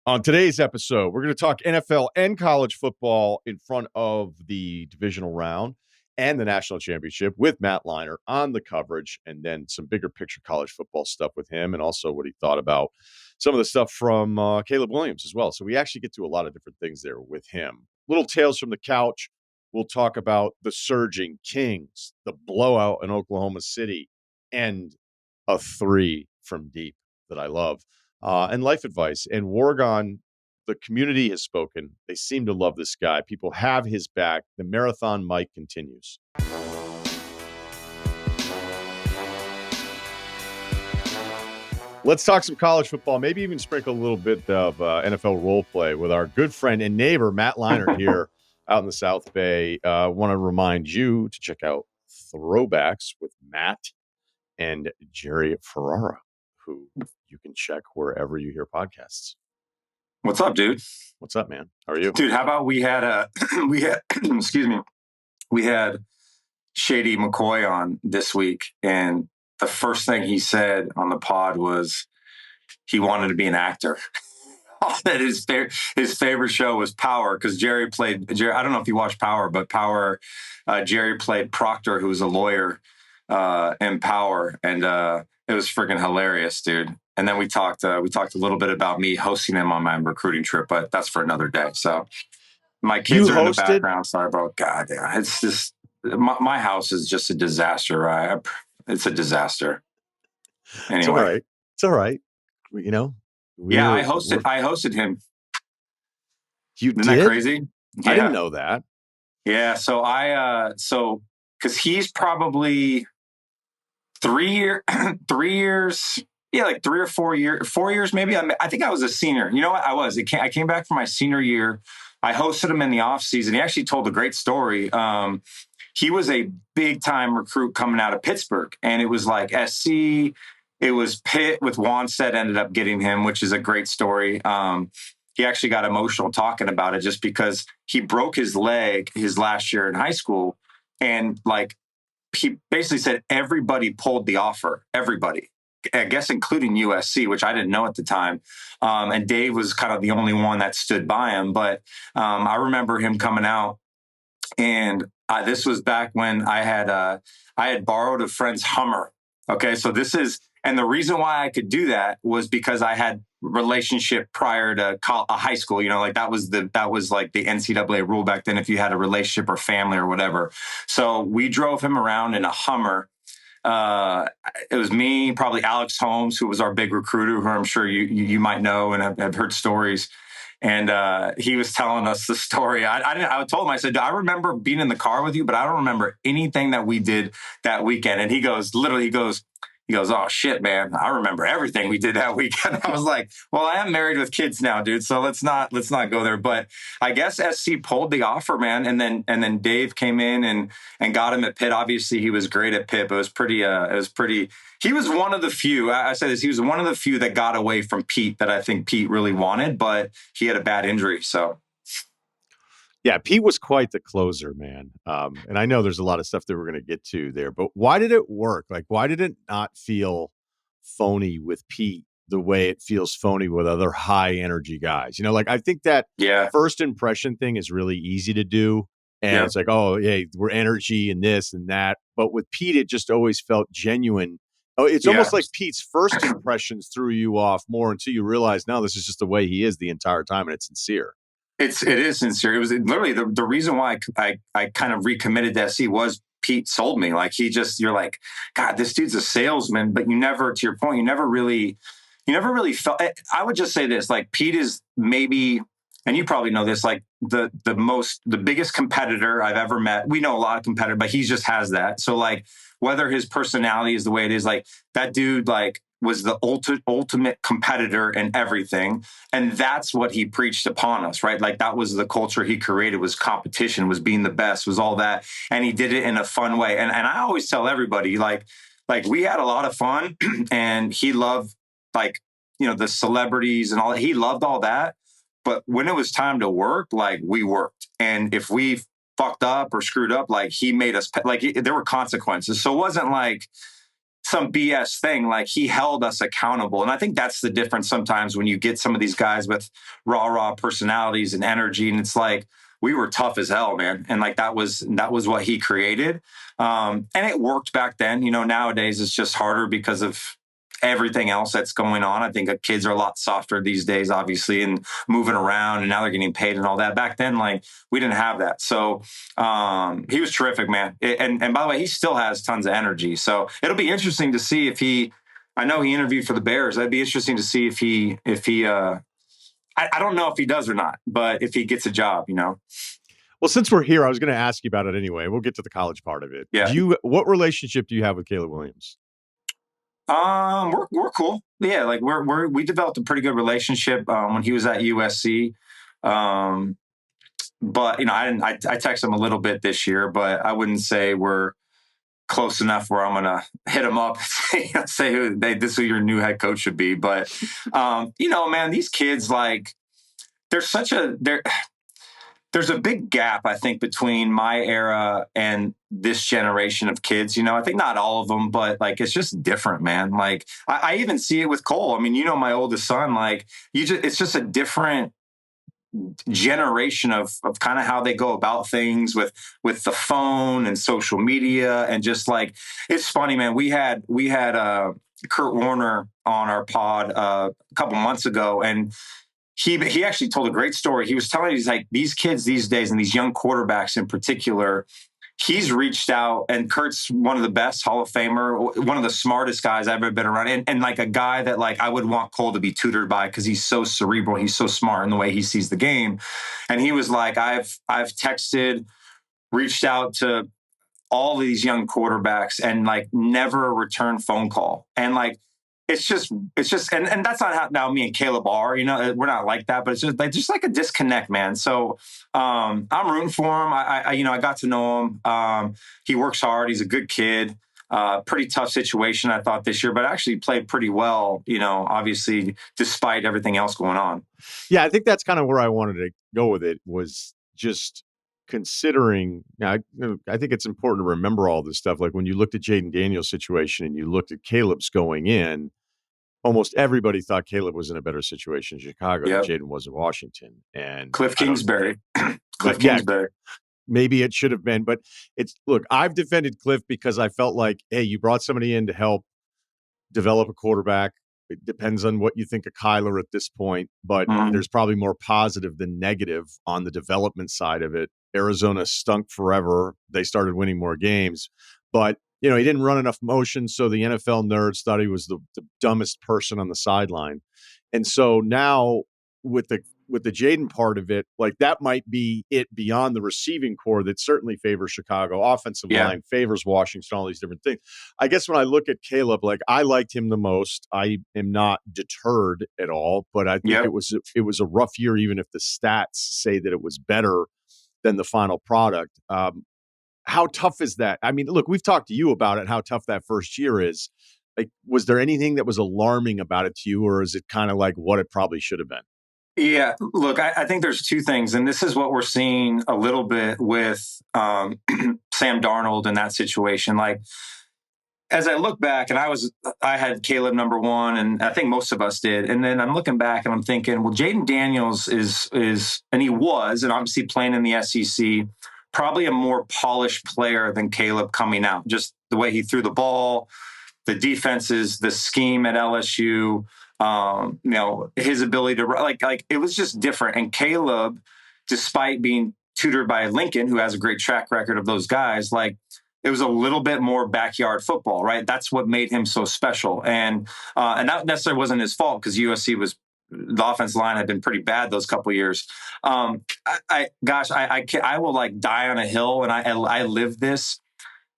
On today's episode, we're going to talk NFL and college football in front of the divisional round and the national championship with Matt Leinart on the coverage, and then some bigger picture college football stuff with him, and also what he thought about some of the stuff from Caleb Williams as well. So we actually get to a lot of different things there with him. Little tales from the couch. We'll talk about the surging Kings, the blowout in Oklahoma City, and a three from deep that I love. And life advice. And Wargon, the community has spoken. They seem to love this guy. People have his back. The marathon mic continues. Let's talk some college football, maybe even sprinkle a little bit of NFL role play with our good friend and neighbor, Matt Leinart, here out in the South Bay. I want to remind you to check out Throwbacks with Matt and Jerry Ferrara, who you can check wherever you hear podcasts. What's up, dude? What's up, man? How are you? Dude, how about we had excuse me, we had Shady McCoy on this week, and the first thing he said on the pod was he wanted to be an actor. That his favorite show was Power, because Jerry. I don't know if you watch Power, but Power, Jerry played Proctor, who was a lawyer in Power, and it was freaking hilarious, dude. And then we talked a little bit about me hosting him on my recruiting trip, but that's for another day. So my kids are in the background. Sorry, bro. God, yeah, it's just my house is just a disaster. Right? It's a disaster. Anyway, it's all right. You know. I hosted him. You Isn't did? That crazy? Yeah. I didn't know that. Yeah. So because he's probably 3 years. Yeah, like 3 or 4 years, 4 years maybe. I think I was a senior. You know what? I came back from my senior year. I hosted him in the off season. He actually told a great story. He was a big time recruit coming out of Pittsburgh, and it was like SC. It was Pitt with Wanstead ended up getting him, which is a great story. He actually got emotional talking about it just because he broke his leg his last year in high school, and like he basically said everybody pulled the offer. Everybody. I guess including USC, which I didn't know at the time. And Dave was kind of the only one that stood by him. But I remember him coming out, and this was back when I had borrowed a friend's Hummer. Okay, so and the reason why I could do that was because I had relationship prior to high school. You know, like that was like the NCAA rule back then. If you had a relationship or family or whatever, so we drove him around in a Hummer. It was me, probably Alex Holmes, who was our big recruiter, who I'm sure you might know and have heard stories. And he was telling us the story. I told him, I said, I remember being in the car with you, but I don't remember anything that we did that weekend. And he goes, oh shit, man, I remember everything we did that weekend. I was like, well, I am married with kids now, dude. So let's not go there. But I guess SC pulled the offer, man. And then Dave came in and got him at Pitt. Obviously he was great at Pitt, but he was one of the few, I say this, he was one of the few that got away from Pete that I think Pete really wanted, but he had a bad injury. So. Yeah, Pete was quite the closer, man. And I know there's a lot of stuff that we're going to get to there, but why did it work? Like, why did it not feel phony with Pete the way it feels phony with other high energy guys? You know, like I think that first impression thing is really easy to do. And it's like, oh, yeah, we're energy and this and that. But with Pete, it just always felt genuine. Oh, it's almost like Pete's first impressions threw you off more until you realize, no, this is just the way he is the entire time. And it's sincere. It is sincere. It was literally the reason why I kind of recommitted to SC was Pete sold me. Like you're like, God, this dude's a salesman, but you never, to your point, you never really felt. I would just say this, like Pete is maybe, and you probably know this, like the biggest competitor I've ever met. We know a lot of competitors, but he just has that. So like whether his personality is the way it is, like that dude, like was the ultimate competitor in everything. And that's what he preached upon us, right? Like that was the culture he created, was competition, was being the best, was all that. And he did it in a fun way. And I always tell everybody, like we had a lot of fun and he loved like, you know, the celebrities and all that. He loved all that. But when it was time to work, like we worked. And if we fucked up or screwed up, like he made us, like there were consequences. So it wasn't like, some BS thing. Like, he held us accountable. And I think that's the difference sometimes when you get some of these guys with raw personalities and energy. And it's like, we were tough as hell, man. And like, that was what he created. And it worked back then. Nowadays it's just harder because of everything else that's going on. I think kids are a lot softer these days, obviously, and moving around, and now they're getting paid and all that. Back then, like, we didn't have that. So he was terrific, man. And by the way, he still has tons of energy. So it'll be interesting to see if I know he interviewed for the Bears. That'd be interesting to see if he I don't know if he does or not, but if he gets a job, Well, since we're here, I was going to ask you about it anyway. We'll get to the college part of it. Yeah. What relationship do you have with Caleb Williams? We're cool. Yeah, like we developed a pretty good relationship when he was at USC. But I text him a little bit this year, but I wouldn't say we're close enough where I'm gonna hit him up and say this is who your new head coach should be. But man, these kids, like, there's a big gap, I think, between my era and this generation of kids. I think not all of them, but like, it's just different, man. Like, I even see it with Cole. I mean, my oldest son, like, it's just a different generation of kind of how they go about things with the phone and social media. And just like, it's funny, man. We had Kurt Warner on our pod a couple months ago, and he actually told a great story. He was telling, he's like, these kids these days, and these young quarterbacks in particular, he's reached out, and Kurt's one of the best Hall of Famer, one of the smartest guys I've ever been around. And like, a guy that, like, I would want Cole to be tutored by, because he's so cerebral. He's so smart in the way he sees the game. And he was like, I've texted, reached out to all these young quarterbacks, and like, never a return phone call. And like, it's just, and that's not how now me and Caleb are, we're not like that, but it's just like a disconnect, man. So I'm rooting for him. I got to know him. He works hard. He's a good kid. Pretty tough situation, I thought, this year, but actually played pretty well, obviously, despite everything else going on. Yeah, I think that's kind of where I wanted to go with it, was just considering. I think it's important to remember all this stuff. Like, when you looked at Jaden Daniels' situation and you looked at Caleb's going in, almost everybody thought Caleb was in a better situation in Chicago than Jaden was in Washington. And Cliff Kingsbury. Kingsbury. Maybe it should have been, but look, I've defended Cliff because I felt like, hey, you brought somebody in to help develop a quarterback. It depends on what you think of Kyler at this point, but there's probably more positive than negative on the development side of it. Arizona stunk forever. They started winning more games, but he didn't run enough motion, so the NFL nerds thought he was the dumbest person on the sideline. And so now with the Jaden part of it, like, that might be it beyond the receiving core that certainly favors Chicago. Offensive line favors Washington, all these different things. I guess when I look at Caleb, like, I liked him the most. I am not deterred at all, but I think it was a rough year, even if the stats say that it was better than the final product. How tough is that? I mean, look, we've talked to you about it, how tough that first year is. Like, was there anything that was alarming about it to you, or is it kind of like what it probably should have been? Yeah, look, I think there's two things, and this is what we're seeing a little bit with Sam Darnold in that situation. Like, as I look back, and I had Caleb number one, and I think most of us did. And then I'm looking back and I'm thinking, well, Jaden Daniels is, and he was, and obviously playing in the SEC, probably a more polished player than Caleb coming out. Just the way he threw the ball, the defenses, the scheme at LSU, his ability to, like it was just different. And Caleb, despite being tutored by Lincoln, who has a great track record of those guys, like, it was a little bit more backyard football, right? That's what made him so special. And that necessarily wasn't his fault, because USC the offensive line had been pretty bad those couple of years. I will like die on a hill, and I live this.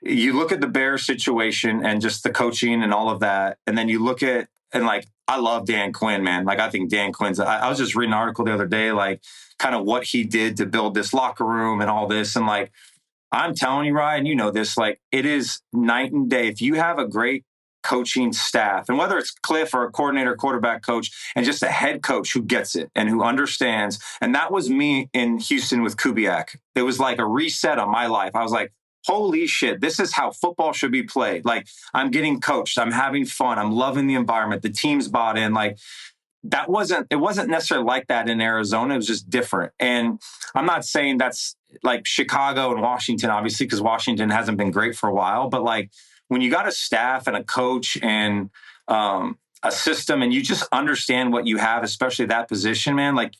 You look at the Bears situation and just the coaching and all of that, and then you look at, and like, I love Dan Quinn, man. Like, I think Dan Quinn's, I was just reading an article the other day, like, kind of what he did to build this locker room and all this. And like, I'm telling you, Ryan, you know this, like, it is night and day. If you have a great coaching staff, and whether it's Cliff or a coordinator, quarterback coach, and just a head coach who gets it and who understands. And that was me in Houston with Kubiak. It was like a reset on my life. I was like, holy shit, this is how football should be played. Like, I'm getting coached. I'm having fun. I'm loving the environment. The team's bought in. Like, it wasn't necessarily like that in Arizona. It was just different. And I'm not saying that's like Chicago and Washington, obviously, because Washington hasn't been great for a while. But like, when you got a staff and a coach and a system, and you just understand what you have, especially that position, man, like,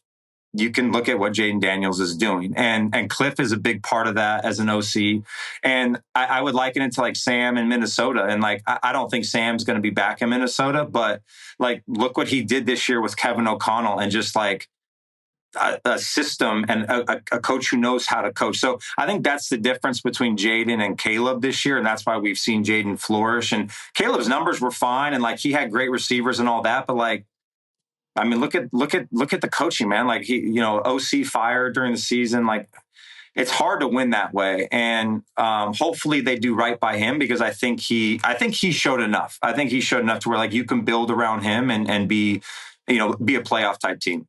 you can look at what Jaden Daniels is doing. And Cliff is a big part of that as an OC. And I would liken it to like Sam in Minnesota. And like, I don't think Sam's going to be back in Minnesota, but like, look what he did this year with Kevin O'Connell, and just like a system and a coach who knows how to coach. So I think that's the difference between Jaden and Caleb this year. And that's why we've seen Jaden flourish. And Caleb's numbers were fine. And like, he had great receivers and all that, but like, I mean, look at the coaching, man. Like, OC fired during the season. Like, it's hard to win that way. And hopefully they do right by him, because I think he showed enough. I think he showed enough to where like you can build around him and be a playoff type team.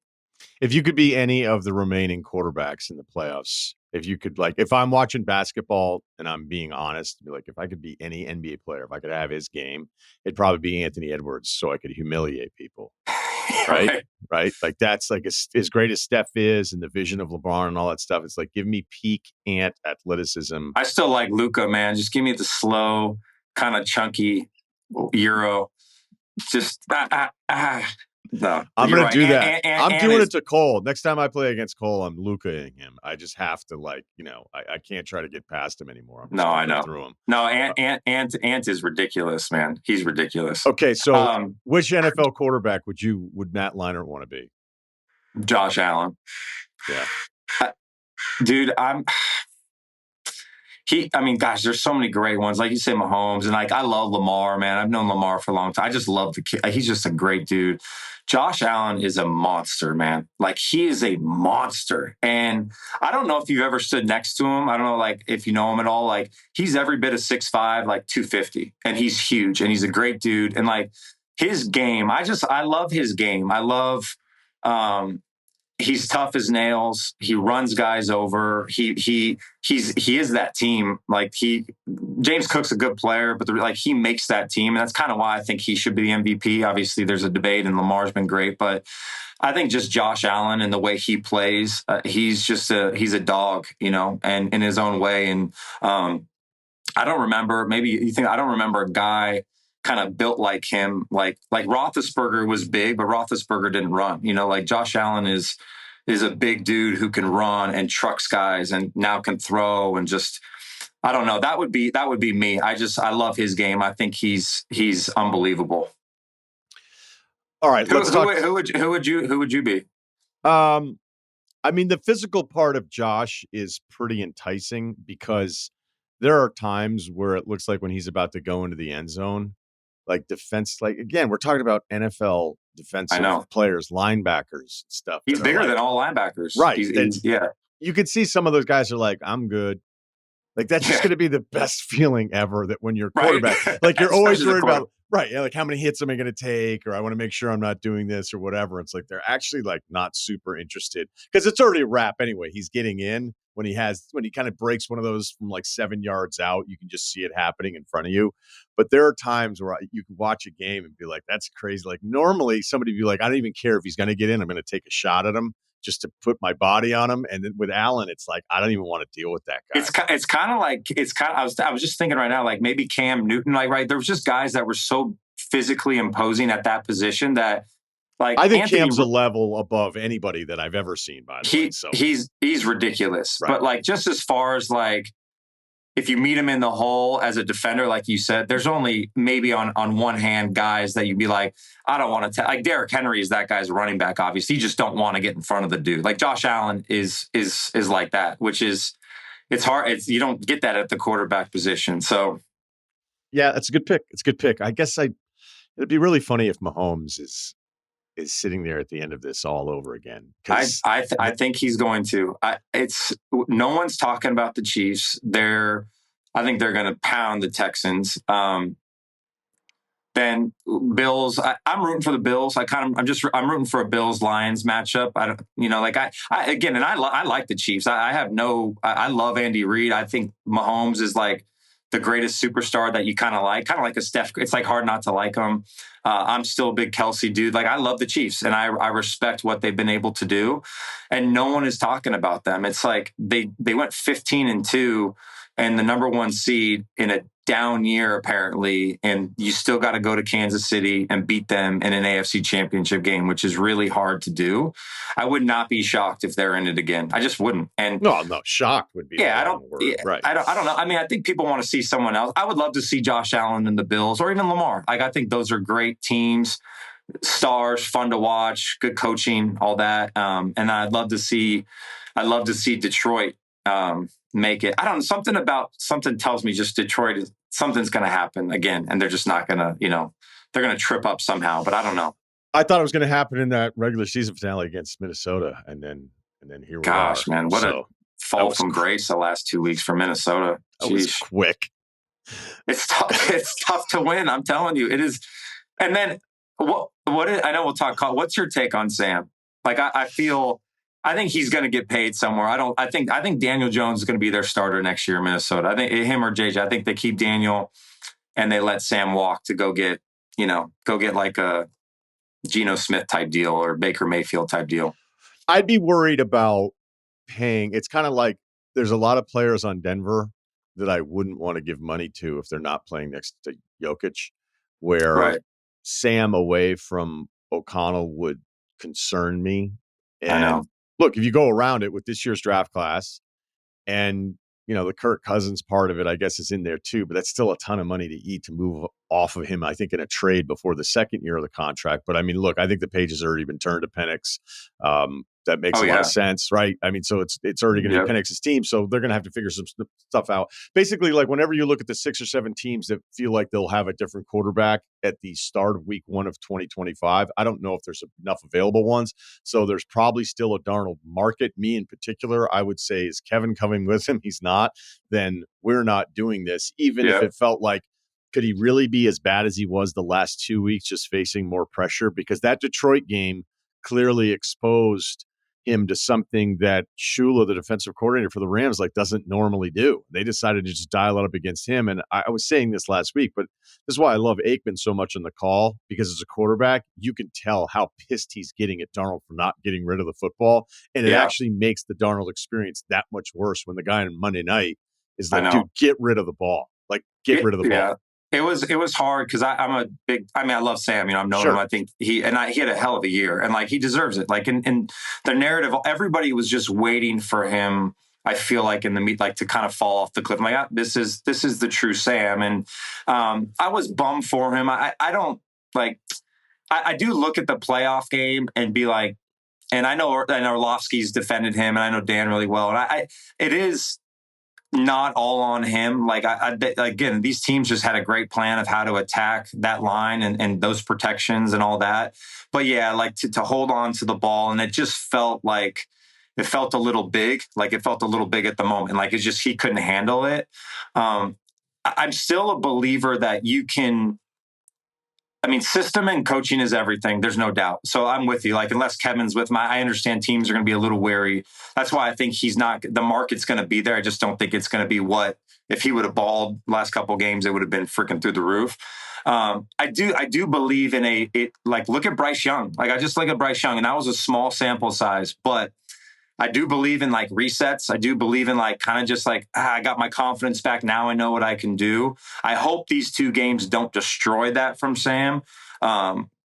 If you could be any of the remaining quarterbacks in the playoffs, if I'm watching basketball and I'm being honest, be like, if I could be any NBA player, if I could have his game, it'd probably be Anthony Edwards, so I could humiliate people. Right. Like, that's like as great as Steph is, and the vision of LeBron and all that stuff. It's like, give me peak Ant athleticism. I still like Luka, man. Just give me the slow, kind of chunky Euro. Just no. I'm going to do that. I'm doing it to Cole. Next time I play against Cole, I'm Luka-ing him. I just have to, like, I can't try to get past him anymore. I know. Through him. No, Ant is ridiculous, man. He's ridiculous. Okay, so which NFL quarterback would Matt Leinart want to be? Josh Allen. Yeah. Dude, gosh, there's so many great ones. Like you say, Mahomes, and like, I love Lamar, man. I've known Lamar for a long time. I just love the kid. He's just a great dude. Josh Allen is a monster, man. Like, he is a monster. And I don't know if you've ever stood next to him. I don't know, like, if you know him at all. Like, he's every bit of 6'5", like 250. And he's huge. And he's a great dude. And like, his game, I love his game. I love, he's tough as nails. He runs guys over. He is that team. Like, James Cook's a good player, but he makes that team. And that's kind of why I think he should be the MVP. Obviously there's a debate, and Lamar's been great, but I think just Josh Allen and the way he plays, he's a dog, and in his own way. And I don't remember a guy kind of built like him. Like Roethlisberger was big, but Roethlisberger didn't run. Like, Josh Allen is a big dude who can run and trucks guys, and now can throw, and just, I don't know. That would be me. I love his game. I think he's unbelievable. All right, let's talk. Who would you be? I mean, the physical part of Josh is pretty enticing, because there are times where it looks like when he's about to go into the end zone, like defense, like, again, we're talking about NFL defensive players, linebackers, stuff. He's bigger than all linebackers. Right. Yeah. You could see some of those guys are like, I'm good. Like, that's just going to be the best feeling ever, that when you're quarterback, right. Like, you're always worried about, right. Yeah, like, how many hits am I going to take? Or I want to make sure I'm not doing this or whatever. It's like, they're actually like not super interested, because it's already a wrap anyway. He's getting in when he kind of breaks one of those from like 7 yards out. You can just see it happening in front of you. But there are times where you can watch a game and be like, that's crazy. Like, normally somebody would be like, I don't even care if he's going to get in. I'm going to take a shot at him just to put my body on him. And then with Allen, it's like, I don't even want to deal with that guy. It's kind of like, I was just thinking right now, like maybe Cam Newton, like, right. There was just guys that were so physically imposing at that position that, like, I think Cam's a level above anybody that I've ever seen, by the way. So he's ridiculous. Right. But like, just as far as like, if you meet him in the hole as a defender, like you said, there's only maybe on one hand guys that you'd be like, I don't want to like Derrick Henry is that guy's running back. Obviously, you just don't want to get in front of the dude. Like, Josh Allen is like that, which is, it's hard. You don't get that at the quarterback position. So yeah, that's a good pick. It's a good pick. I guess it'd be really funny if Mahomes is sitting there at the end of this all over again. I think he's going to. No one's talking about the Chiefs. I think they're going to pound the Texans. The then Bills. I'm rooting for the Bills. I'm rooting for a Bills Lions matchup. I don't, I like the Chiefs. I love Andy Reid. I think Mahomes is like the greatest superstar that you kind of like a Steph. It's like hard not to like him. I'm still a big Kelsey dude. Like, I love the Chiefs, and I respect what they've been able to do, and no one is talking about them. It's like they went 15-2 and the number one seed in a down year, apparently, and you still got to go to Kansas City and beat them in an AFC championship game, which is really hard to do. I would not be shocked if they're in it again. I just wouldn't. And no, shocked would be yeah, the wrong word. Right. I don't know. I mean, I think people want to see someone else. I would love to see Josh Allen and the Bills, or even Lamar. Like, I think those are great teams, stars, fun to watch, good coaching, all that. And I'd love to see Detroit make it. I don't know. Something tells me just Detroit, something's going to happen again, and they're just not going to, they're going to trip up somehow, but I don't know. I thought it was going to happen in that regular season finale against Minnesota, and then here we are. Gosh, man, what a fall from grace the last 2 weeks for Minnesota. That was quick. It's tough. It's tough to win. I'm telling you, it is. And then I know we'll talk. What's your take on Sam? Like, I think he's going to get paid somewhere. I think Daniel Jones is going to be their starter next year in Minnesota. I think him or JJ. I think they keep Daniel and they let Sam walk to go get like a Geno Smith type deal or Baker Mayfield type deal. I'd be worried about paying. It's kind of like there's a lot of players on Denver that I wouldn't want to give money to if they're not playing next to Jokic, where Sam away from O'Connell would concern me. And I know. Look, if you go around it with this year's draft class and, the Kirk Cousins part of it, I guess, is in there too, but that's still a ton of money to eat to move off of him, I think, in a trade before the second year of the contract. But I mean, look, I think the page has already been turned to Penix. That makes a lot of sense, right? I mean, so it's already going to be Penix's team, so they're going to have to figure some stuff out. Basically, like, whenever you look at the 6 or 7 teams that feel like they'll have a different quarterback at the start of week 1 of 2025, I don't know if there's enough available ones. So there's probably still a Darnold market. Me in particular, I would say, is Kevin coming with him? He's not. Then we're not doing this, even if it felt like, could he really be as bad as he was the last 2 weeks, just facing more pressure? Because that Detroit game clearly exposed him to something that Shula, the defensive coordinator for the Rams, doesn't normally do. They decided to just dial it up against him. And I was saying this last week, but this is why I love Aikman so much on the call, because as a quarterback, you can tell how pissed he's getting at Darnold for not getting rid of the football. And it actually makes the Darnold experience that much worse when the guy on Monday night is like, dude, get rid of the ball. Get rid of the ball. It was hard because I love Sam. I've known him. I think he had a hell of a year, and he deserves it. In the narrative, everybody was just waiting for him. I feel like in the meet, to kind of fall off the cliff. I'm like, this is the true Sam, and I was bummed for him. I don't like. I do look at the playoff game and be like, and I know Orlovsky's defended him, and I know Dan really well, and it is not all on him. Again, these teams just had a great plan of how to attack that line and those protections and all that. But to hold on to the ball, and it just felt like it felt a little big. It felt a little big at the moment. It's just he couldn't handle it. I'm still a believer that you can. System and coaching is everything. There's no doubt. So I'm with you. Unless Kevin's with me, I understand teams are going to be a little wary. That's why I think the market's going to be there. I just don't think it's going to be if he would have balled last couple of games, it would have been freaking through the roof. I do believe in look at Bryce Young. I just look at Bryce Young, and that was a small sample size, but I do believe in resets. I do believe in kind of just I got my confidence back. Now I know what I can do. I hope these 2 games don't destroy that from Sam,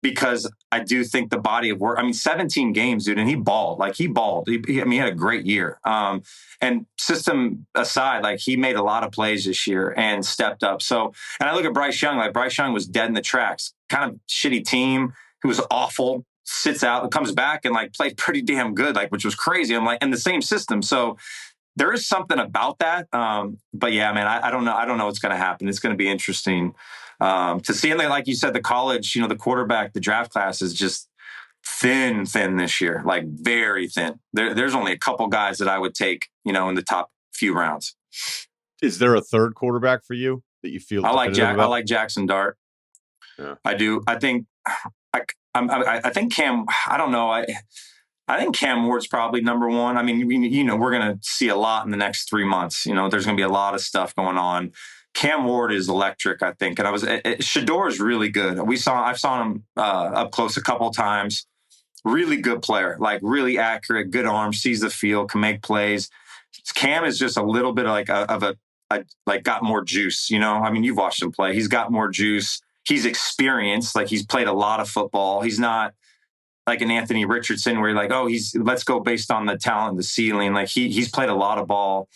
because I do think the body of work, 17 games, dude, and he balled. He balled. He had a great year. And system aside, he made a lot of plays this year and stepped up. So, and I look at Bryce Young, Bryce Young was dead in the tracks. Kind of shitty team. He was awful. Sits out and comes back and played pretty damn good, which was crazy. I'm in the same system. So there is something about that. But yeah, man, I don't know. I don't know what's going to happen. It's going to be interesting to see. And like you said, the college, the quarterback, the draft class is just thin this year, very thin. There's only a couple guys that I would take, in the top few rounds. Is there a third quarterback for you that you feel? I like Jackson Dart. Yeah. I do. I think I think Cam. I don't know. I think Cam Ward's probably number one. I mean, we're going to see a lot in the next 3 months. There's going to be a lot of stuff going on. Cam Ward is electric, I think. And Shador is really good. I've saw him up close a couple of times. Really good player, like really accurate, good arm, sees the field, can make plays. Cam is just a little bit like got more juice. I mean, you've watched him play. He's got more juice. He's experienced. Like, he's played a lot of football. He's not like an Anthony Richardson where you're like, oh, let's go based on the talent, the ceiling. Like, he's played a lot of ball.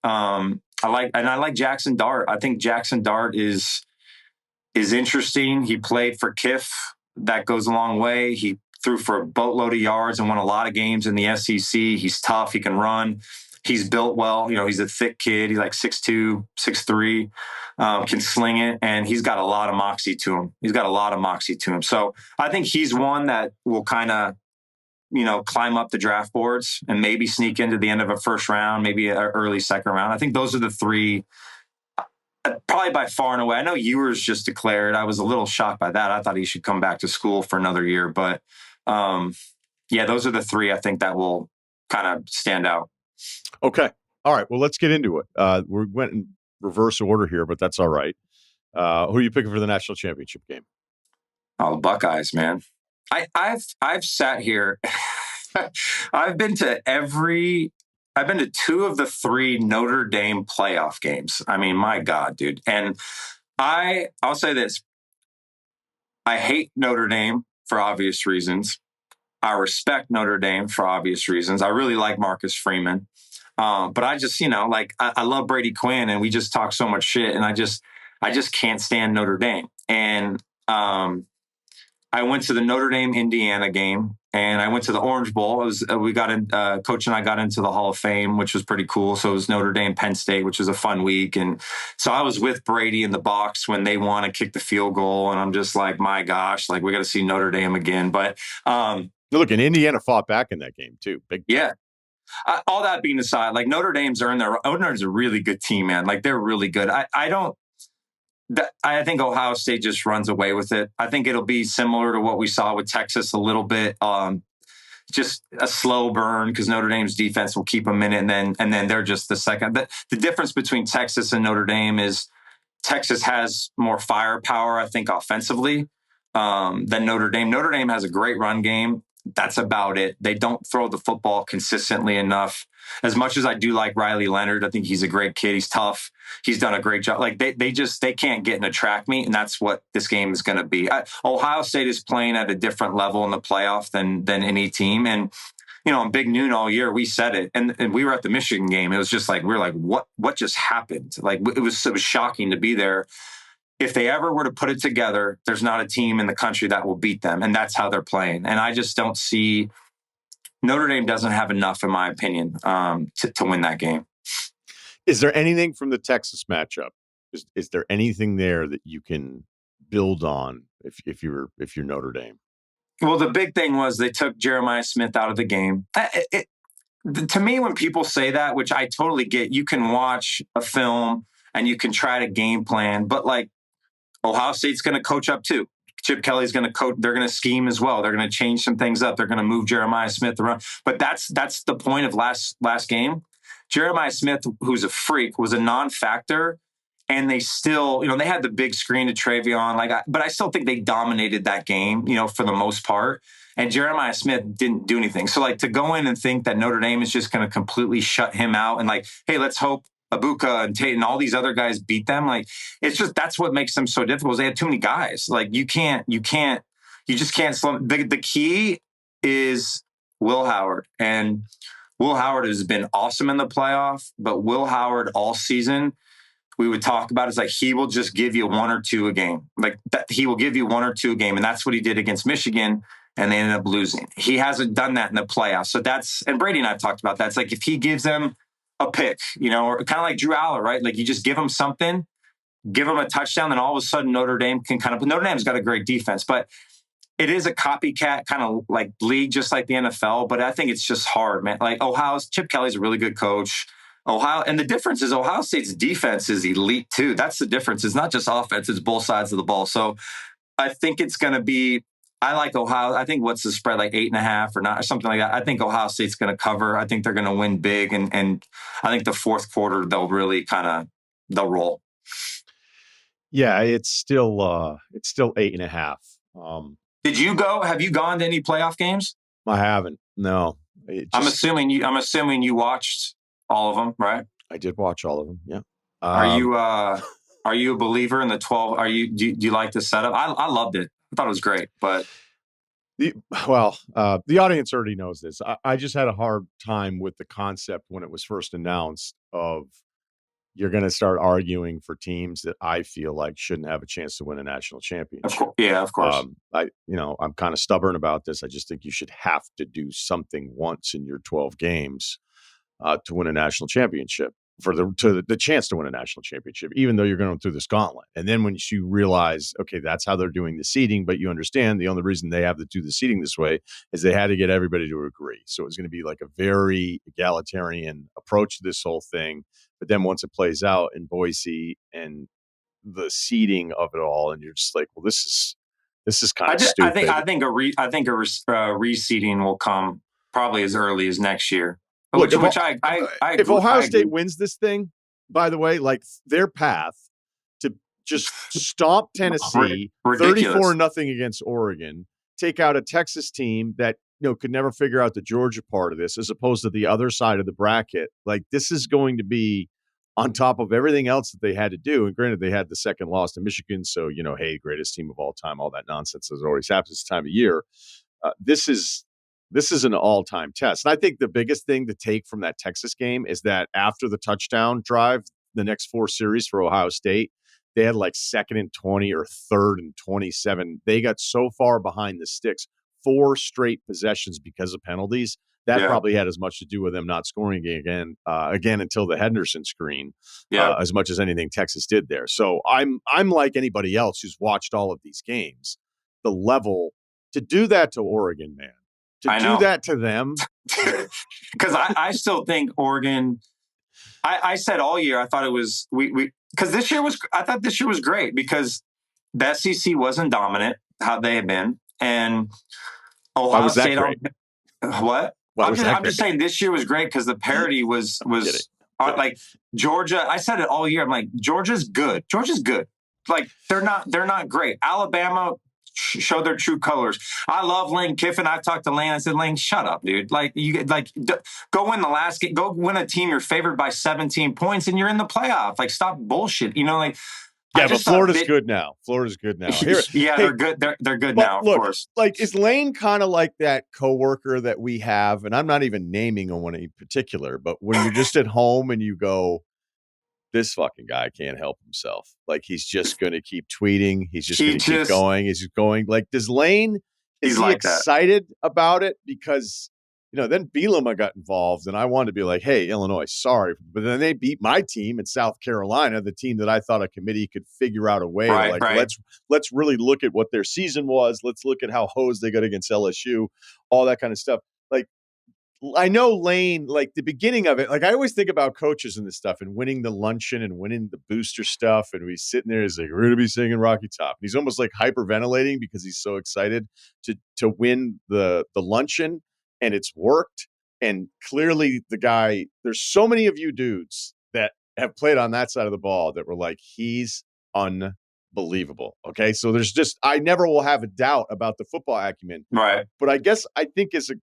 I like Jackson Dart. I think Jackson Dart is interesting. He played for Kiff. That goes a long way. He threw for a boatload of yards and won a lot of games in the SEC. He's tough. He can run. He's built well. He's a thick kid. He's like 6'2", 6'3", can sling it. And he's got a lot of moxie to him. So I think he's one that will kind of, climb up the draft boards and maybe sneak into the end of a first round, maybe an early second round. I think those are the three, probably by far and away. I know Ewers just declared. I was a little shocked by that. I thought he should come back to school for another year. But yeah, those are the three I think that will kind of stand out. Okay. All right. Well, let's get into it. We went in reverse order here, but that's all right. Who are you picking for the national championship game? Oh, the Buckeyes, man. I've sat here. I've been to two of the three Notre Dame playoff games. I mean, my God, dude. And I'll say this. I hate Notre Dame for obvious reasons. I respect Notre Dame for obvious reasons. I really like Marcus Freeman. But I just, I love Brady Quinn, and we just talk so much shit, and I just can't stand Notre Dame. And I went to the Notre Dame Indiana game, and I went to the Orange Bowl. Coach and I got into the Hall of Fame, which was pretty cool. So it was Notre Dame, Penn State, which was a fun week. And so I was with Brady in the box when they won and kicked the field goal. And I'm just like, my gosh, like, we got to see Notre Dame again. But look, and Indiana fought back in that game too. Yeah. All that being aside, like, Notre Dame's a really good team, man. Like, they're really good. I think Ohio State just runs away with it. I think it'll be similar to what we saw with Texas a little bit. Just a slow burn because Notre Dame's defense will keep them in it, and then they're just the second. The difference between Texas and Notre Dame is Texas has more firepower, I think, offensively than Notre Dame. Notre Dame has a great run game. That's about it. They don't throw the football consistently enough. As much as I do like Ryen Russillo, I think he's a great kid. He's tough. He's done a great job. Like, they can't get in a track meet, and that's what this game is going to be. Ohio State is playing at a different level in the playoff than any team. And, on Big Noon all year, we said it, and we were at the Michigan game. It was just like, we were like, what just happened? Like, it was shocking to be there. If they ever were to put it together, there's not a team in the country that will beat them. And that's how they're playing. And I just don't see Notre Dame doesn't have enough, in my opinion, to win that game. Is there anything from the Texas matchup? Is there anything there that you can build on if you're Notre Dame? Well, the big thing was they took Jeremiah Smith out of the game. To me, when people say that, which I totally get, you can watch a film and you can try to game plan, but like, Ohio State's going to coach up too. Chip Kelly's going to coach. They're going to scheme as well. They're going to change some things up. They're going to move Jeremiah Smith around. But that's the point of last game. Jeremiah Smith, who's a freak, was a non-factor, and they still, they had the big screen to Travion. But I still think they dominated that game, for the most part. And Jeremiah Smith didn't do anything. So, like, to go in and think that Notre Dame is just going to completely shut him out and like, hey, let's hope Abuka and Tate and all these other guys beat them. Like, it's just, that's what makes them so difficult. They had too many guys. Like, you just can't slow them. The key is Will Howard. And Will Howard has been awesome in the playoff, but Will Howard all season, we would talk about, is like, he will just give you one or two a game. Like, that, he will give you one or two a game. And that's what he did against Michigan. And they ended up losing. He hasn't done that in the playoffs. So and Brady and I have talked about that. It's like, if he gives them a pick, or kind of like Drew Aller, right? Like, you just give him something, give him a touchdown, then all of a sudden Notre Dame's got a great defense, but it is a copycat kind of like league, just like the NFL. But I think it's just hard, man. Like, Chip Kelly's a really good coach. And the difference is Ohio State's defense is elite too. That's the difference. It's not just offense, it's both sides of the ball. So I think it's going to be. I like Ohio. I think what's the spread, like 8.5 or something like that. I think Ohio State's going to cover. I think they're going to win big, and I think the fourth quarter they'll really they'll roll. Yeah, it's still 8.5. Did you go? Have you gone to any playoff games? I haven't. No. I'm assuming you watched all of them, right? I did watch all of them. Yeah. Are you a believer in the 12? Do you like the setup? I loved it. I thought it was great, but the audience already knows this. I just had a hard time with the concept when it was first announced of you're going to start arguing for teams that I feel like shouldn't have a chance to win a national championship. Of course. I'm kind of stubborn about this. I just think you should have to do something once in your 12 games to win a national championship, for the chance to win a national championship, even though you're going through this gauntlet. And then when you realize, okay, that's how they're doing the seeding, but you understand the only reason they have to do the seeding this way is they had to get everybody to agree. So it's going to be like a very egalitarian approach to this whole thing. But then once it plays out in Boise and the seeding of it all, and you're just like, well, this is kind of stupid. I think a reseeding will come probably as early as next year. Look, if Ohio State wins this thing, by the way, like their path to just stomp Tennessee 34-0 against Oregon, take out a Texas team that could never figure out the Georgia part of this, as opposed to the other side of the bracket. Like, this is going to be on top of everything else that they had to do. And granted, they had the second loss to Michigan, so hey, greatest team of all time, all that nonsense that always happens this time of year. This is an all-time test. And I think the biggest thing to take from that Texas game is that after the touchdown drive, the next 4 series for Ohio State, they had like 2nd and 20 or 3rd and 27. They got so far behind the sticks, 4 straight possessions because of penalties. That probably had as much to do with them not scoring again until the Henderson screen, as much as anything Texas did there. So I'm like anybody else who's watched all of these games. The level to do that to Oregon, man. Do that to them. Because I still think Oregon, I said all year, I thought it was, because I thought this year was great because the SEC wasn't dominant, how they had been. And Ohio State, what? I'm just saying this year was great because the parity was like Georgia. I said it all year. I'm like, Georgia's good. Like they're not great. Alabama show their true colors. I love Lane Kiffin. I've talked to Lane. I said, Lane, shut up, dude. Like go win the last game. Go win a team you're favored by 17 points, and you're in the playoff. Like, stop bullshit. Yeah, but Florida's good now. They're good. They're good now, of course. Like, is Lane kind of like that coworker that we have? And I'm not even naming one in particular, but when you're just at home and you go, this fucking guy can't help himself. Like, he's just going to keep tweeting. He's just going to keep going. He's just going. Like, is he like excited about it? Because, then Bielema got involved, and I wanted to be like, hey, Illinois, sorry. But then they beat my team in South Carolina, the team that I thought a committee could figure out a way to, let's really look at what their season was. Let's look at how hosed they got against LSU, all that kind of stuff. Like, I know Lane, like the beginning of it, like I always think about coaches and this stuff and winning the luncheon and winning the booster stuff. And he's sitting there, he's like, we're going to be singing Rocky Top. And he's almost like hyperventilating because he's so excited to win the luncheon, and it's worked. And clearly the guy, there's so many of you dudes that have played on that side of the ball that were like, he's unbelievable. Okay. So I never will have a doubt about the football acumen. Right. But I guess I think as a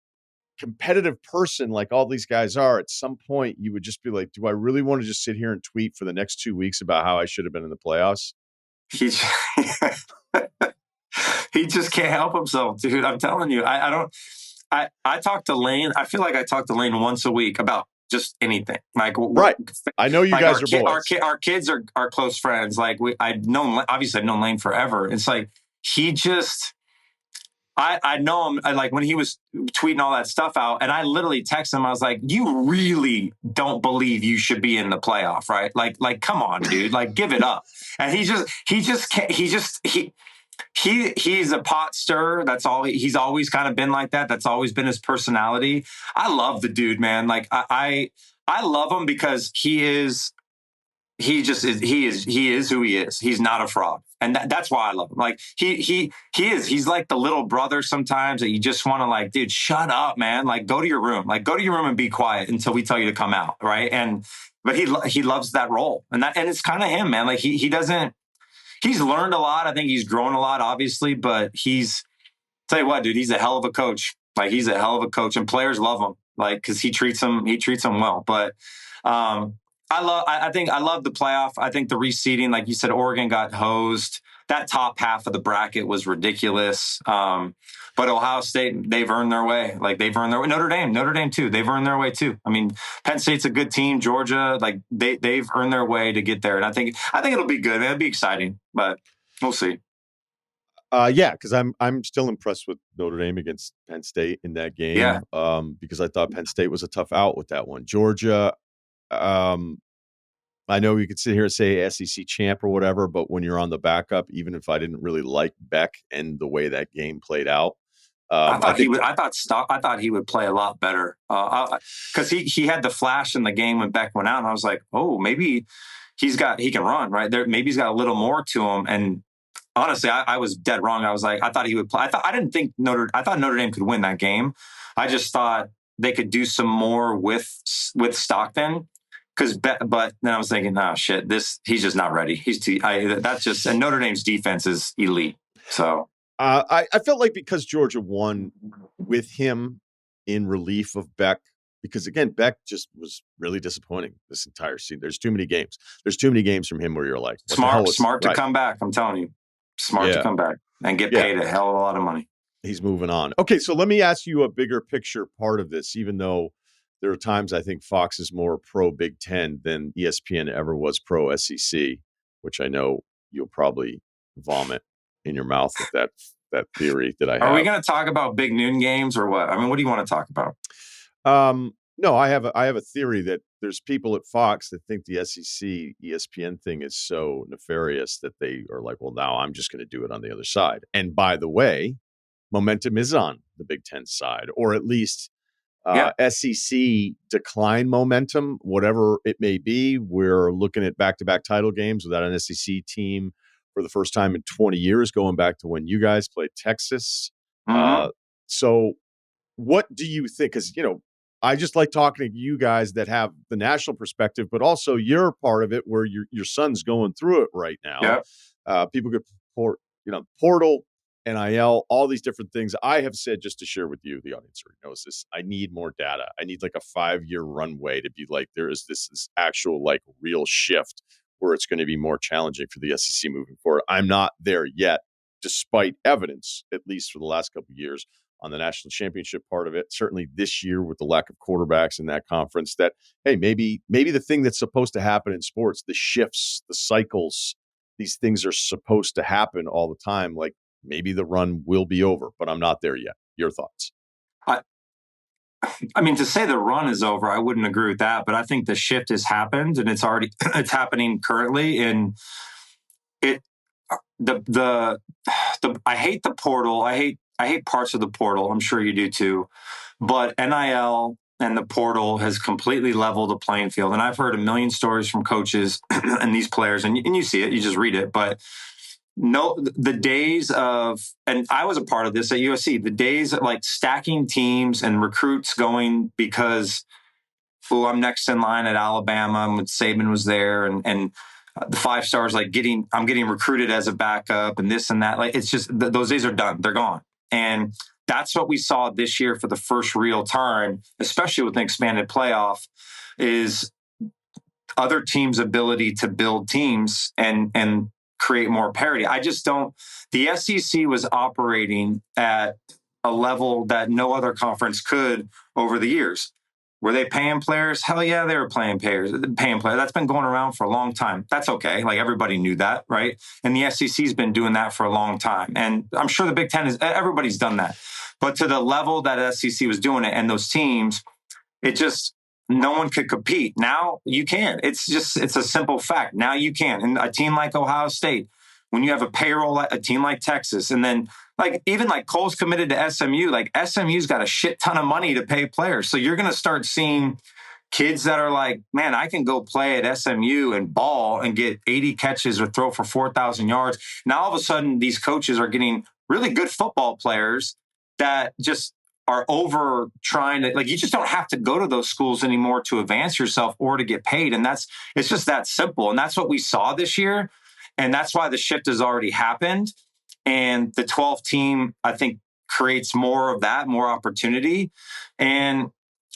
competitive person like all these guys are, at some point you would just be like, do I really want to just sit here and tweet for the next 2 weeks about how I should have been in the playoffs? He just can't help himself, dude. I'm telling you, I talk to Lane. I feel like I talk to Lane once a week about just anything. Like, right. I know you guys are boys. Our kids are close friends. Like I've known Lane forever. It's like, he just, I know him, like when he was tweeting all that stuff out, and I literally texted him. I was like, you really don't believe you should be in the playoff, right? Like, come on, dude, like give it up. And he's a pot stirrer. That's all. He's always kind of been like that. That's always been his personality. I love the dude, man. Like I love him because he is he just is. He is who he is. He's not a fraud, and that's why I love him. Like he is. He's like the little brother sometimes that you just want to like, dude, shut up, man. Like go to your room. Like go to your room and be quiet until we tell you to come out, right? But he loves that role, and it's kind of him, man. Like he doesn't. He's learned a lot. I think he's grown a lot, obviously, but tell you what, dude, he's a hell of a coach. Like he's a hell of a coach, and players love him. Like because he treats them well. But I love the playoff. I think the reseeding, like you said, Oregon got hosed. That top half of the bracket was ridiculous. But Ohio State, they've earned their way. Like they've earned their way. Notre Dame too. They've earned their way too. I mean, Penn State's a good team. Georgia, like they've earned their way to get there. And I think it'll be good. It'll be exciting, but we'll see. Yeah, because I'm still impressed with Notre Dame against Penn State in that game. Yeah. Because I thought Penn State was a tough out with that one. Georgia, I know you could sit here and say SEC champ or whatever, but when you're on the backup, even if I didn't really like Beck and the way that game played out, I thought he would play a lot better because he had the flash in the game when Beck went out, and I was like, oh, maybe he can run right there. Maybe he's got a little more to him. And honestly, I was dead wrong. I was like, I thought he would play. I thought Notre Dame could win that game. I just thought they could do some more with Stockton. But then I was thinking, oh shit, he's just not ready. And Notre Dame's defense is elite. So I felt like because Georgia won with him in relief of Beck, because again, Beck just was really disappointing this entire season. There's too many games. There's too many games from him where you're like, smart to come back. I'm telling you, smart to come back and get paid a hell of a lot of money. He's moving on. Okay, so let me ask you a bigger picture part of this, even though there are times I think Fox is more pro Big Ten than ESPN ever was pro SEC, which I know you'll probably vomit in your mouth with that theory that I have. Are we going to talk about big noon games or what? I mean, what do you want to talk about? No, I have a theory that there's people at Fox that think the SEC ESPN thing is so nefarious that they are like, well, now I'm just going to do it on the other side. And by the way, momentum is on the Big Ten side, or at least SEC decline momentum, whatever it may be. We're looking at back-to-back title games without an SEC team for the first time in 20 years, going back to when you guys played Texas. Mm-hmm. So what do you think? Because, I just like talking to you guys that have the national perspective, but also you're part of it where your son's going through it right now. People get portal, NIL, all these different things. I have said, just to share with you, the audience already knows this, I need more data. I need like a 5-year runway to be like, there is this actual like real shift where it's going to be more challenging for the SEC moving forward. I'm not there yet, despite evidence, at least for the last couple of years, on the national championship part of it. Certainly this year with the lack of quarterbacks in that conference, that, hey, maybe the thing that's supposed to happen in sports, the shifts, the cycles, these things are supposed to happen all the time. Like maybe the run will be over, but I'm not there yet. Your thoughts? I mean, to say the run is over, I wouldn't agree with that, but I think the shift has happened and it's happening currently. And I hate the portal. I hate parts of the portal. I'm sure you do too. But NIL and the portal has completely leveled the playing field. And I've heard a million stories from coaches and these players, and you see it, you just read it. But no, the days of, and I was a part of this at USC, the days of like stacking teams and recruits going because, I'm next in line at Alabama when Saban was there, and the 5 stars, like I'm getting recruited as a backup and this and that. Like, it's just, those days are done. They're gone. And that's what we saw this year for the first real time, especially with an expanded playoff, is other teams' ability to build teams and create more parity. I just don't, the SEC was operating at a level that no other conference could over the years. Were they paying players? Hell yeah, they were paying players. That's been going around for a long time. That's okay. Like everybody knew that, right? And the SEC's been doing that for a long time. And I'm sure the Big Ten everybody's done that. But to the level that SEC was doing it and those teams, no one could compete. Now you can. It's a simple fact. Now you can. And a team like Ohio State, when you have a payroll, a team like Texas, and then even Cole's committed to SMU, like SMU's got a shit ton of money to pay players. So you're going to start seeing kids that are like, man, I can go play at SMU and ball and get 80 catches or throw for 4,000 yards. Now, all of a sudden, these coaches are getting really good football players that just are over trying to, like, you just don't have to go to those schools anymore to advance yourself or to get paid. And it's just that simple. And that's what we saw this year. And that's why the shift has already happened. And the 12 team, I think, creates more of that, more opportunity. And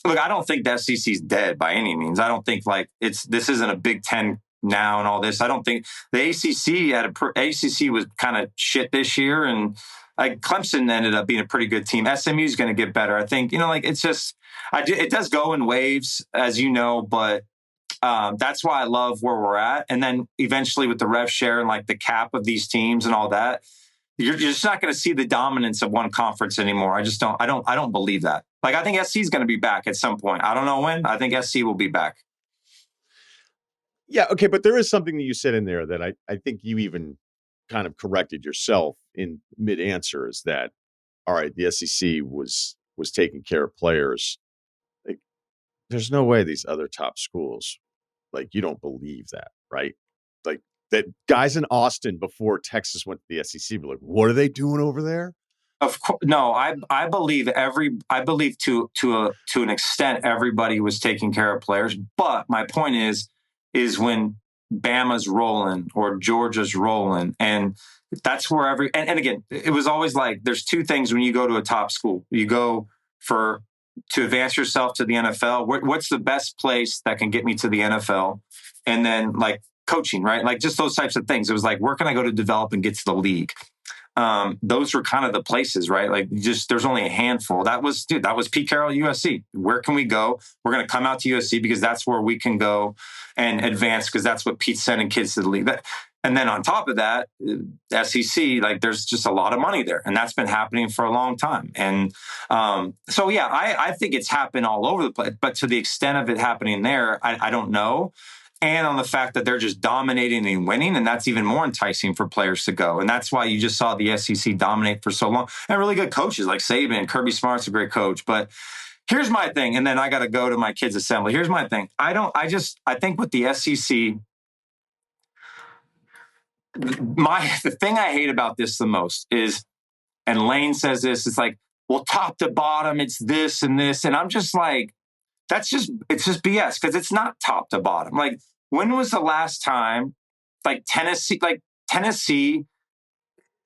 look, I don't think the SEC is dead by any means. I don't think this isn't a Big Ten now and all this. I don't think the ACC was kind of shit this year, and like Clemson ended up being a pretty good team. SMU is going to get better. I think, it's just, it does go in waves, as you know, but that's why I love where we're at. And then eventually with the rev share and like the cap of these teams and all that, you're just not going to see the dominance of one conference anymore. I don't believe that. Like, I think SC is going to be back at some point. I don't know when. I think SC will be back. Yeah, okay, but there is something that you said in there that I think you even kind of corrected yourself in mid-answer, is that, all right, the SEC was taking care of players. Like, there's no way these other top schools, like, you don't believe that, right? Like, that guys in Austin before Texas went to the SEC were like, what are they doing over there? Of course, no. I believe to an extent everybody was taking care of players. But my point is when Bama's rolling or Georgia's rolling, and that's where and again, it was always like, there's two things when you go to a top school. You go to advance yourself to the NFL. What's the best place that can get me to the NFL? And then like coaching, right? Like just those types of things. It was like, where can I go to develop and get to the league? Those were kind of the places, right? Like, just there's only a handful. That was Pete Carroll, USC. Where can we go? We're going to come out to USC because that's where we can go and advance, because that's what Pete's sending kids to the league. And then on top of that, SEC, like, there's just a lot of money there, and that's been happening for a long time. And so, yeah, I think it's happened all over the place, but to the extent of it happening there, I don't know. And on the fact that they're just dominating and winning, and that's even more enticing for players to go. And that's why you just saw the SEC dominate for so long. And really good coaches like Saban, Kirby Smart's a great coach. But here's my thing, and then I got to go to my kids' assembly. Here's my thing. I think with the SEC, the thing I hate about this the most is, and Lane says this, it's like, well, top to bottom, it's this and this. And I'm just like, it's just BS, because it's not top to bottom. Like, when was the last time, like Tennessee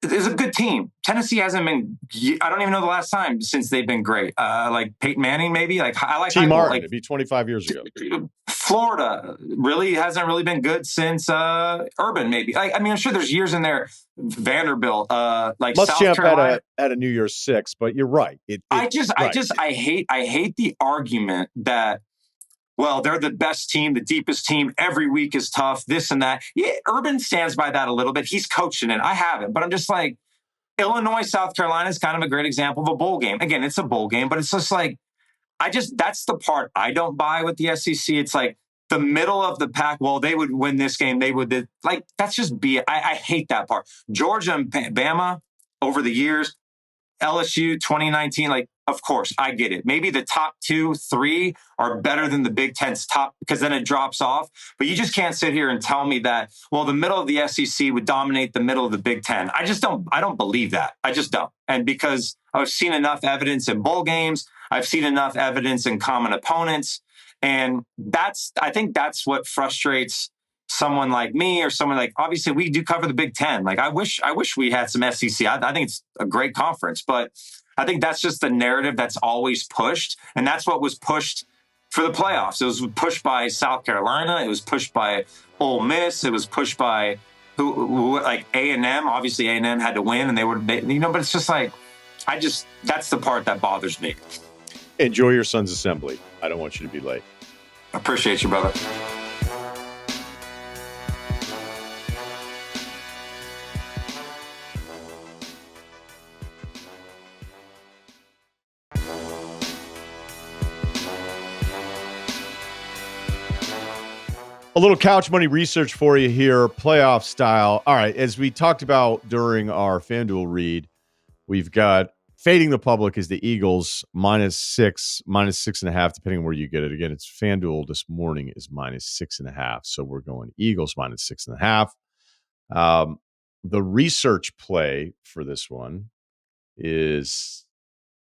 is a good team. Tennessee hasn't been, I don't even know the last time since they've been great. Like Peyton Manning, maybe. Like, I like T. Martin, like, it'd be 25 years ago. Florida really hasn't really been good since Urban, maybe. Like, I mean, I'm sure there's years in there. Vanderbilt, like South Carolina had a New Year's Six, but you're right. I hate the argument that, well, they're the best team, the deepest team. Every week is tough, this and that. Yeah, Urban stands by that a little bit. He's coaching it. I haven't, but I'm just like, Illinois, South Carolina is kind of a great example of a bowl game. Again, it's a bowl game, but it's just like, that's the part I don't buy with the SEC. It's like the middle of the pack. Well, they would win this game. They would, like, that's just I hate that part. Georgia and Bama over the years, LSU 2019, like, of course, I get it. Maybe the top 2, 3 are better than the Big Ten's top, because then it drops off. But you just can't sit here and tell me that, well, the middle of the SEC would dominate the middle of the Big Ten. I don't believe that. I just don't. And because I've seen enough evidence in bowl games, I've seen enough evidence in common opponents. And I think that's what frustrates someone like me, or someone like, obviously we do cover the Big Ten. Like, I wish we had some SEC. I think it's a great conference, but I think that's just the narrative that's always pushed. And that's what was pushed for the playoffs. It was pushed by South Carolina. It was pushed by Ole Miss. It was pushed by who like A&M. Obviously A&M had to win, and but it's just like, that's the part that bothers me. Enjoy your son's assembly. I don't want you to be late. I appreciate you, brother. A little couch money research for you here, playoff style. All right, as we talked about during our FanDuel read, we've got fading the public is the Eagles -6, -6.5, depending on where you get it. Again, it's FanDuel this morning is -6.5. So we're going Eagles -6.5. The research play for this one is,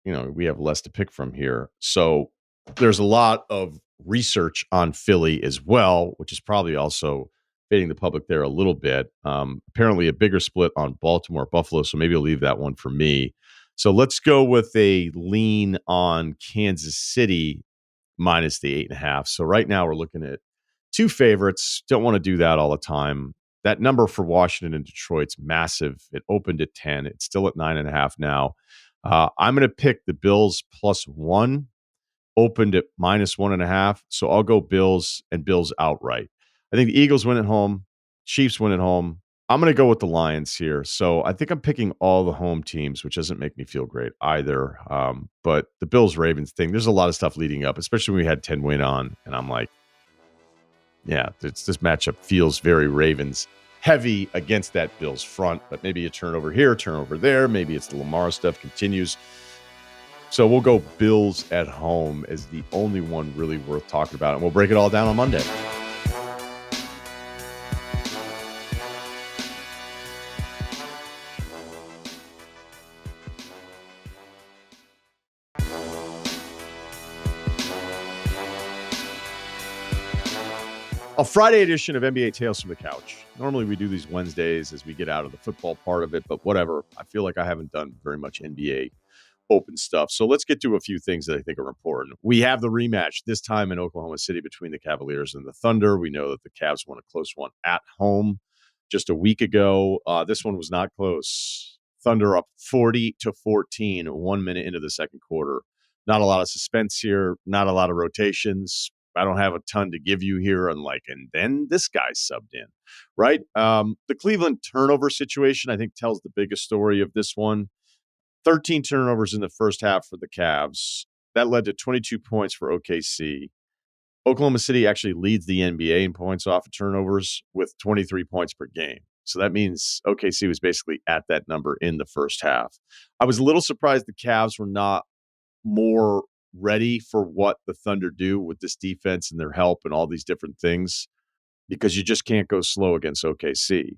we have less to pick from here. So there's a lot of research on Philly as well, which is probably also fading the public there a little bit. Apparently a bigger split on Baltimore, Buffalo. So maybe I'll leave that one for me. So let's go with a lean on Kansas City minus the 8.5. So right now we're looking at two favorites. Don't want to do that all the time. That number for Washington and Detroit's massive. It opened at 10. It's still at 9.5 now. I'm going to pick the Bills +1, opened at -1.5. So I'll go Bills and Bills outright. I think the Eagles win at home. Chiefs win at home. I'm going to go with the Lions here. So I think I'm picking all the home teams, which doesn't make me feel great either. But the Bills-Ravens thing, there's a lot of stuff leading up, especially when we had 10 win on. And I'm like, yeah, this matchup feels very Ravens heavy against that Bills front, but maybe a turnover here, turnover there. Maybe it's the Lamar stuff continues. So we'll go Bills at home as the only one really worth talking about. And we'll break it all down on Monday. A Friday edition of NBA Tales from the Couch. Normally we do these Wednesdays as we get out of the football part of it, but whatever. I feel like I haven't done very much NBA open stuff. So let's get to a few things that I think are important. We have the rematch this time in Oklahoma City between the Cavaliers and the Thunder. We know that the Cavs won a close one at home just a week ago. This one was not close. Thunder up 40-14, 1 minute into the second quarter. Not a lot of suspense here, not a lot of rotations. I don't have a ton to give you here, and then this guy subbed in, right? The Cleveland turnover situation, I think, tells the biggest story of this one. 13 turnovers in the first half for the Cavs. That led to 22 points for OKC. Oklahoma City actually leads the NBA in points off of turnovers with 23 points per game. So that means OKC was basically at that number in the first half. I was a little surprised the Cavs were not more ready for what the Thunder do with this defense and their help and all these different things, because you just can't go slow against OKC.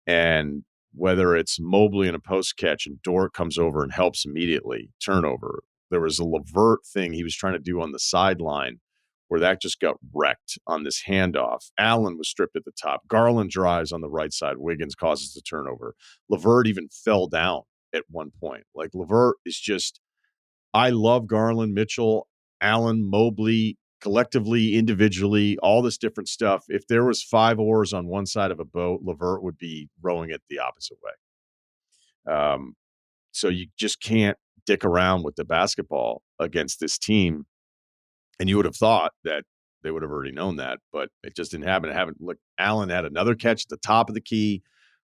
And whether it's Mobley in a post catch and Dort comes over and helps immediately, turnover. There was a Levert thing he was trying to do on the sideline where that just got wrecked on this handoff. Allen was stripped at the top. Garland drives on the right side. Wiggins causes the turnover. Levert even fell down at one point. Levert is just, I love Garland, Mitchell, Allen, Mobley, collectively, individually, all this different stuff. If there was 5 oars on one side of a boat, Levert would be rowing it the opposite way. So you just can't dick around with the basketball against this team. And you would have thought that they would have already known that, but it just didn't happen. Look, Allen had another catch at the top of the key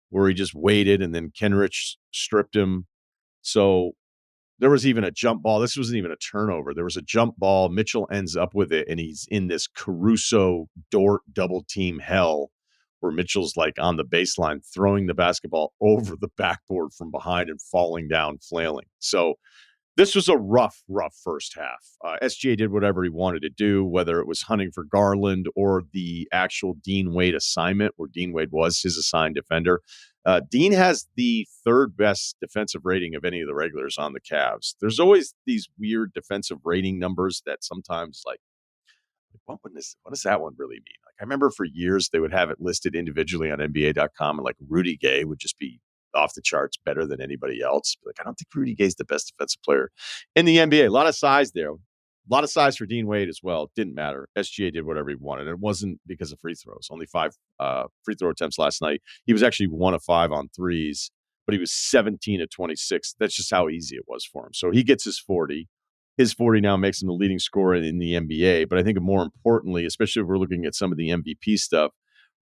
where he just waited, and then Kenrich stripped him. So there was even a jump ball. This wasn't even a turnover. There was a jump ball. Mitchell ends up with it, and he's in this Caruso Dort double team hell where Mitchell's on the baseline throwing the basketball over the backboard from behind and falling down, flailing. So this was a rough first half. SGA did whatever he wanted to do, whether it was hunting for Garland or the actual Dean Wade assignment where Dean Wade was his assigned defender. Dean has the third best defensive rating of any of the regulars on the Cavs. There's always these weird defensive rating numbers that sometimes what does that one really mean? I remember for years they would have it listed individually on NBA.com, and Rudy Gay would just be off the charts better than anybody else. I don't think Rudy Gay's the best defensive player in the NBA. A lot of size there. A lot of size for Dean Wade as well. Didn't matter. SGA did whatever he wanted. It wasn't because of free throws. Only 5 free throw attempts last night. He was actually 1 of 5 on threes, but he was 17 of 26. That's just how easy it was for him. So he gets his 40. His 40 now makes him the leading scorer in the NBA. But I think more importantly, especially if we're looking at some of the MVP stuff,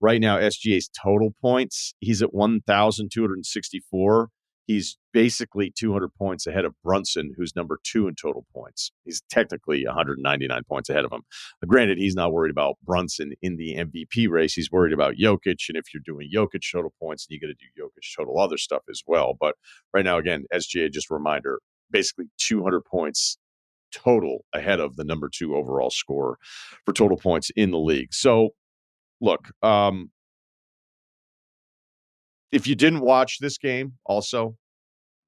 right now SGA's total points, he's at 1,264. He's basically 200 points ahead of Brunson, who's number 2 in total points. He's technically 199 points ahead of him. Granted, he's not worried about Brunson in the MVP race. He's worried about Jokic. And if you're doing Jokic total points, then you got to do Jokic total other stuff as well. But right now, again, SGA, just a reminder, basically 200 points total ahead of the number 2 overall scorer for total points in the league. So, look, if you didn't watch this game, also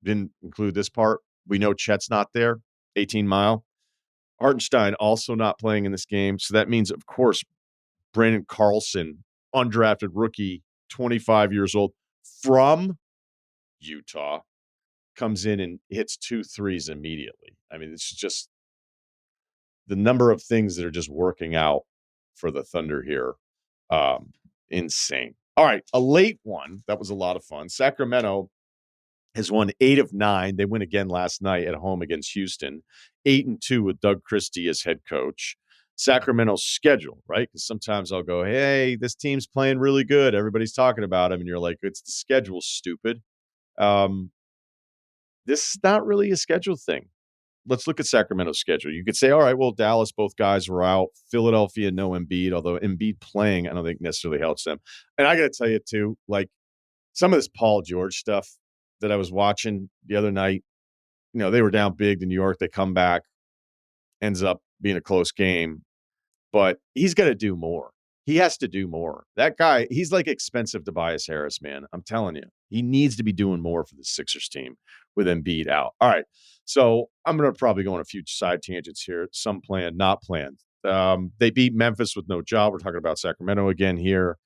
didn't include this part, we know Chet's not there, 18 Mile. Hartenstein also not playing in this game. So that means, of course, Brandon Carlson, undrafted rookie, 25 years old, from Utah, comes in and hits 2 threes immediately. I mean, it's just the number of things that are just working out for the Thunder here. Insane. All right, a late one. That was a lot of fun. Sacramento has won 8 of 9. They win again last night at home against Houston. 8-2 with Doug Christie as head coach. Sacramento's schedule, right? Because sometimes I'll go, hey, this team's playing really good. Everybody's talking about him. And you're like, it's the schedule, stupid. This is not really a schedule thing. Let's look at Sacramento's schedule. You could say, all right, well, Dallas, both guys were out. Philadelphia, no Embiid, although Embiid playing, I don't think necessarily helps them. And I got to tell you, too, like some of this Paul George stuff that I was watching the other night, they were down big to New York. They come back, ends up being a close game. But he's got to do more. He has to do more. That guy, he's like expensive Tobias Harris, man. I'm telling you. He needs to be doing more for the Sixers team with Embiid out. All right. So I'm going to probably go on a few side tangents here. Some planned, not planned. They beat Memphis with no job. We're talking about Sacramento again here.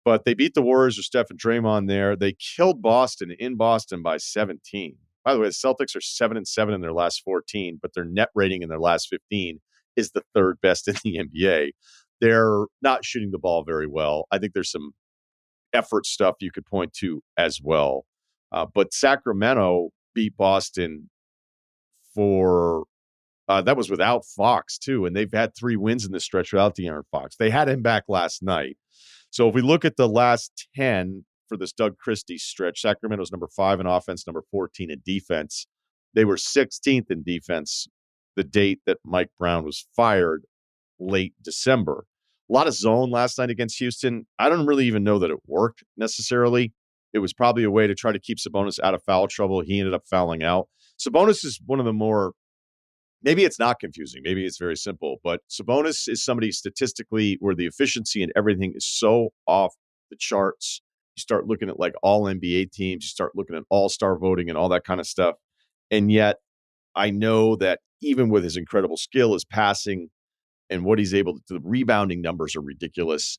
But they beat the Warriors with Steph and Draymond there. They killed Boston in Boston by 17. By the way, the Celtics are 7-7 in their last 14, but their net rating in their last 15 is the third best in the NBA. They're not shooting the ball very well. I think there's some effort stuff you could point to as well. But Sacramento beat Boston for that was without Fox, too. And they've had 3 wins in this stretch without De'Aaron Fox. They had him back last night. So if we look at the last 10 for this Doug Christie stretch, Sacramento's number 5 in offense, number 14 in defense. They were 16th in defense the date that Mike Brown was fired, late December. A lot of zone last night against Houston. I don't really even know that it worked necessarily. It was probably a way to try to keep Sabonis out of foul trouble. He ended up fouling out. Sabonis is one of the more, maybe it's not confusing. Maybe it's very simple, but Sabonis is somebody statistically where the efficiency and everything is so off the charts. You start looking at like all NBA teams, you start looking at all-star voting and all that kind of stuff. And yet I know that even with his incredible skill, his passing, and what he's able to do, the rebounding numbers are ridiculous.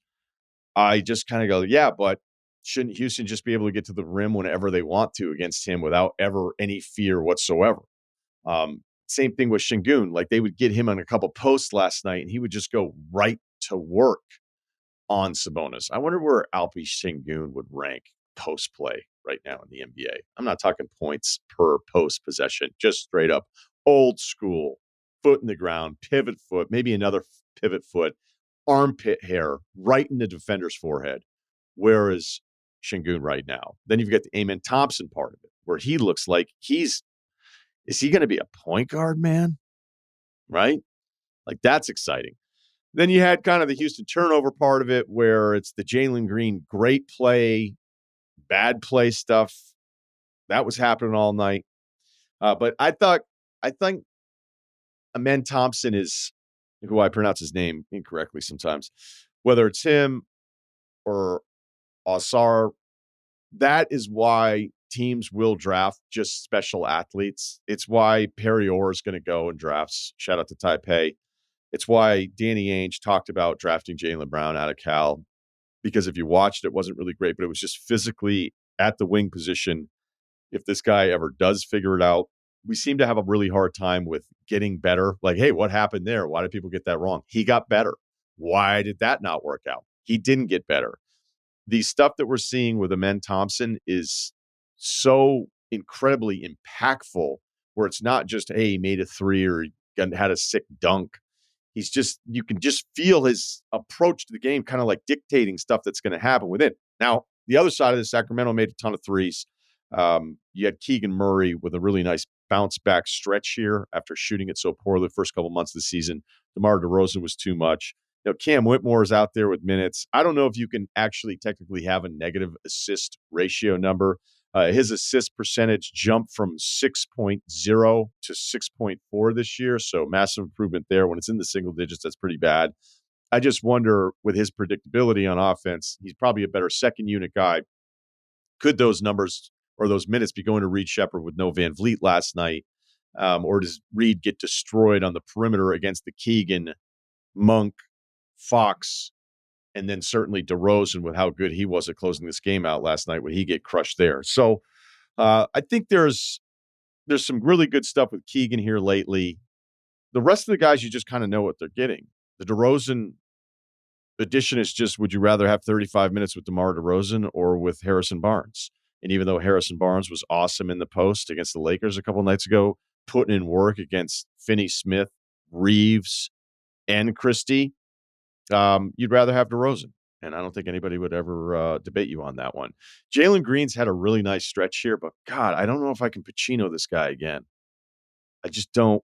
I just kind of go, yeah, but shouldn't Houston just be able to get to the rim whenever they want to against him without ever any fear whatsoever? Same thing with Şengün. Like they would get him on a couple posts last night and he would just go right to work on Sabonis. I wonder where Alpi Şengün would rank post play right now in the NBA. I'm not talking points per post possession, just straight up old school, foot in the ground, pivot foot, maybe another pivot foot, armpit hair right in the defender's forehead. Where is Şengün right now? Then you've got the Amen Thompson part of it, where he looks like is he going to be a point guard, man? Right? Like that's exciting. Then you had kind of the Houston turnover part of it, where it's the Jalen Green great play, bad play stuff. That was happening all night. But I think Amen Thompson is, who I pronounce his name incorrectly sometimes, whether it's him or Ausar, that is why teams will draft just special athletes. It's why Perry Orr is going to go and drafts. Shout out to Taipei. It's why Danny Ainge talked about drafting Jaylen Brown out of Cal, because if you watched, it wasn't really great, but it was just physically at the wing position. If this guy ever does figure it out, we seem to have a really hard time with getting better. Like, hey, what happened there? Why did people get that wrong? He got better. Why did that not work out? He didn't get better. The stuff that we're seeing with Amen Thompson is so incredibly impactful, where it's not just, hey, he made a 3 or he had a sick dunk. He's just, you can just feel his approach to the game kind of like dictating stuff that's going to happen within. Now, the other side of the Sacramento made a ton of threes. You had Keegan Murray with a really nice bounce back stretch here after shooting it so poorly the first couple months of the season. DeMar DeRozan was too much. Cam Whitmore is out there with minutes. I don't know if you can actually technically have a negative assist ratio number, His assist percentage jumped from 6.0 to 6.4 this year. So massive improvement there. When it's in the single digits, that's pretty bad. I just wonder, with his predictability on offense, he's probably a better second unit guy. Could those numbers or those minutes be going to Reed Shepherd with no Van Vliet last night? Or does Reed get destroyed on the perimeter against the Keegan, Monk, Fox, and then certainly DeRozan with how good he was at closing this game out last night? Would he get crushed there? So I think there's some really good stuff with Keegan here lately. The rest of the guys, you just kind of know what they're getting. The DeRozan addition is just, would you rather have 35 minutes with DeMar DeRozan or with Harrison Barnes? And even though Harrison Barnes was awesome in the post against the Lakers a couple nights ago, putting in work against Finney-Smith, Reeves, and Christie, you'd rather have DeRozan. And I don't think anybody would ever debate you on that one. Jalen Green's had a really nice stretch here, but God, I don't know if I can Pacino this guy again. I just don't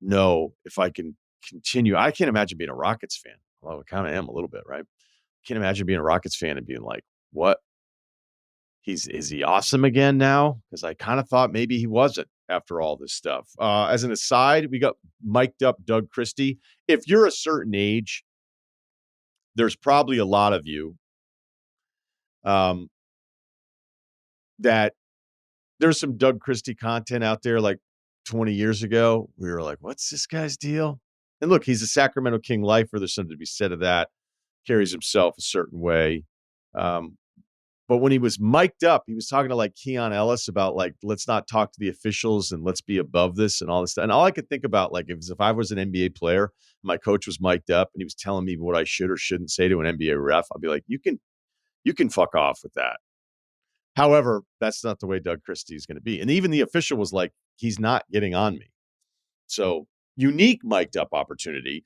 know if I can continue. I can't imagine being a Rockets fan. Well, I kind of am a little bit, right? Can't imagine being a Rockets fan and being like, what? Is he awesome again now? Because I kind of thought maybe he wasn't after all this stuff. As an aside, we got mic'd up Doug Christie. If you're a certain age, there's probably a lot of you that there's some Doug Christie content out there like 20 years ago. We were like, what's this guy's deal? And look, he's a Sacramento King lifer. There's something to be said of that. Carries himself a certain way. But when he was mic'd up, he was talking to like Keon Ellis about like, let's not talk to the officials and let's be above this and all this stuff. And all I could think about, like, if I was an NBA player, my coach was mic'd up and he was telling me what I should or shouldn't say to an NBA ref, I'll be like, you can fuck off with that. However, that's not the way Doug Christie is going to be. And even the official was like, he's not getting on me. So unique mic'd up opportunity.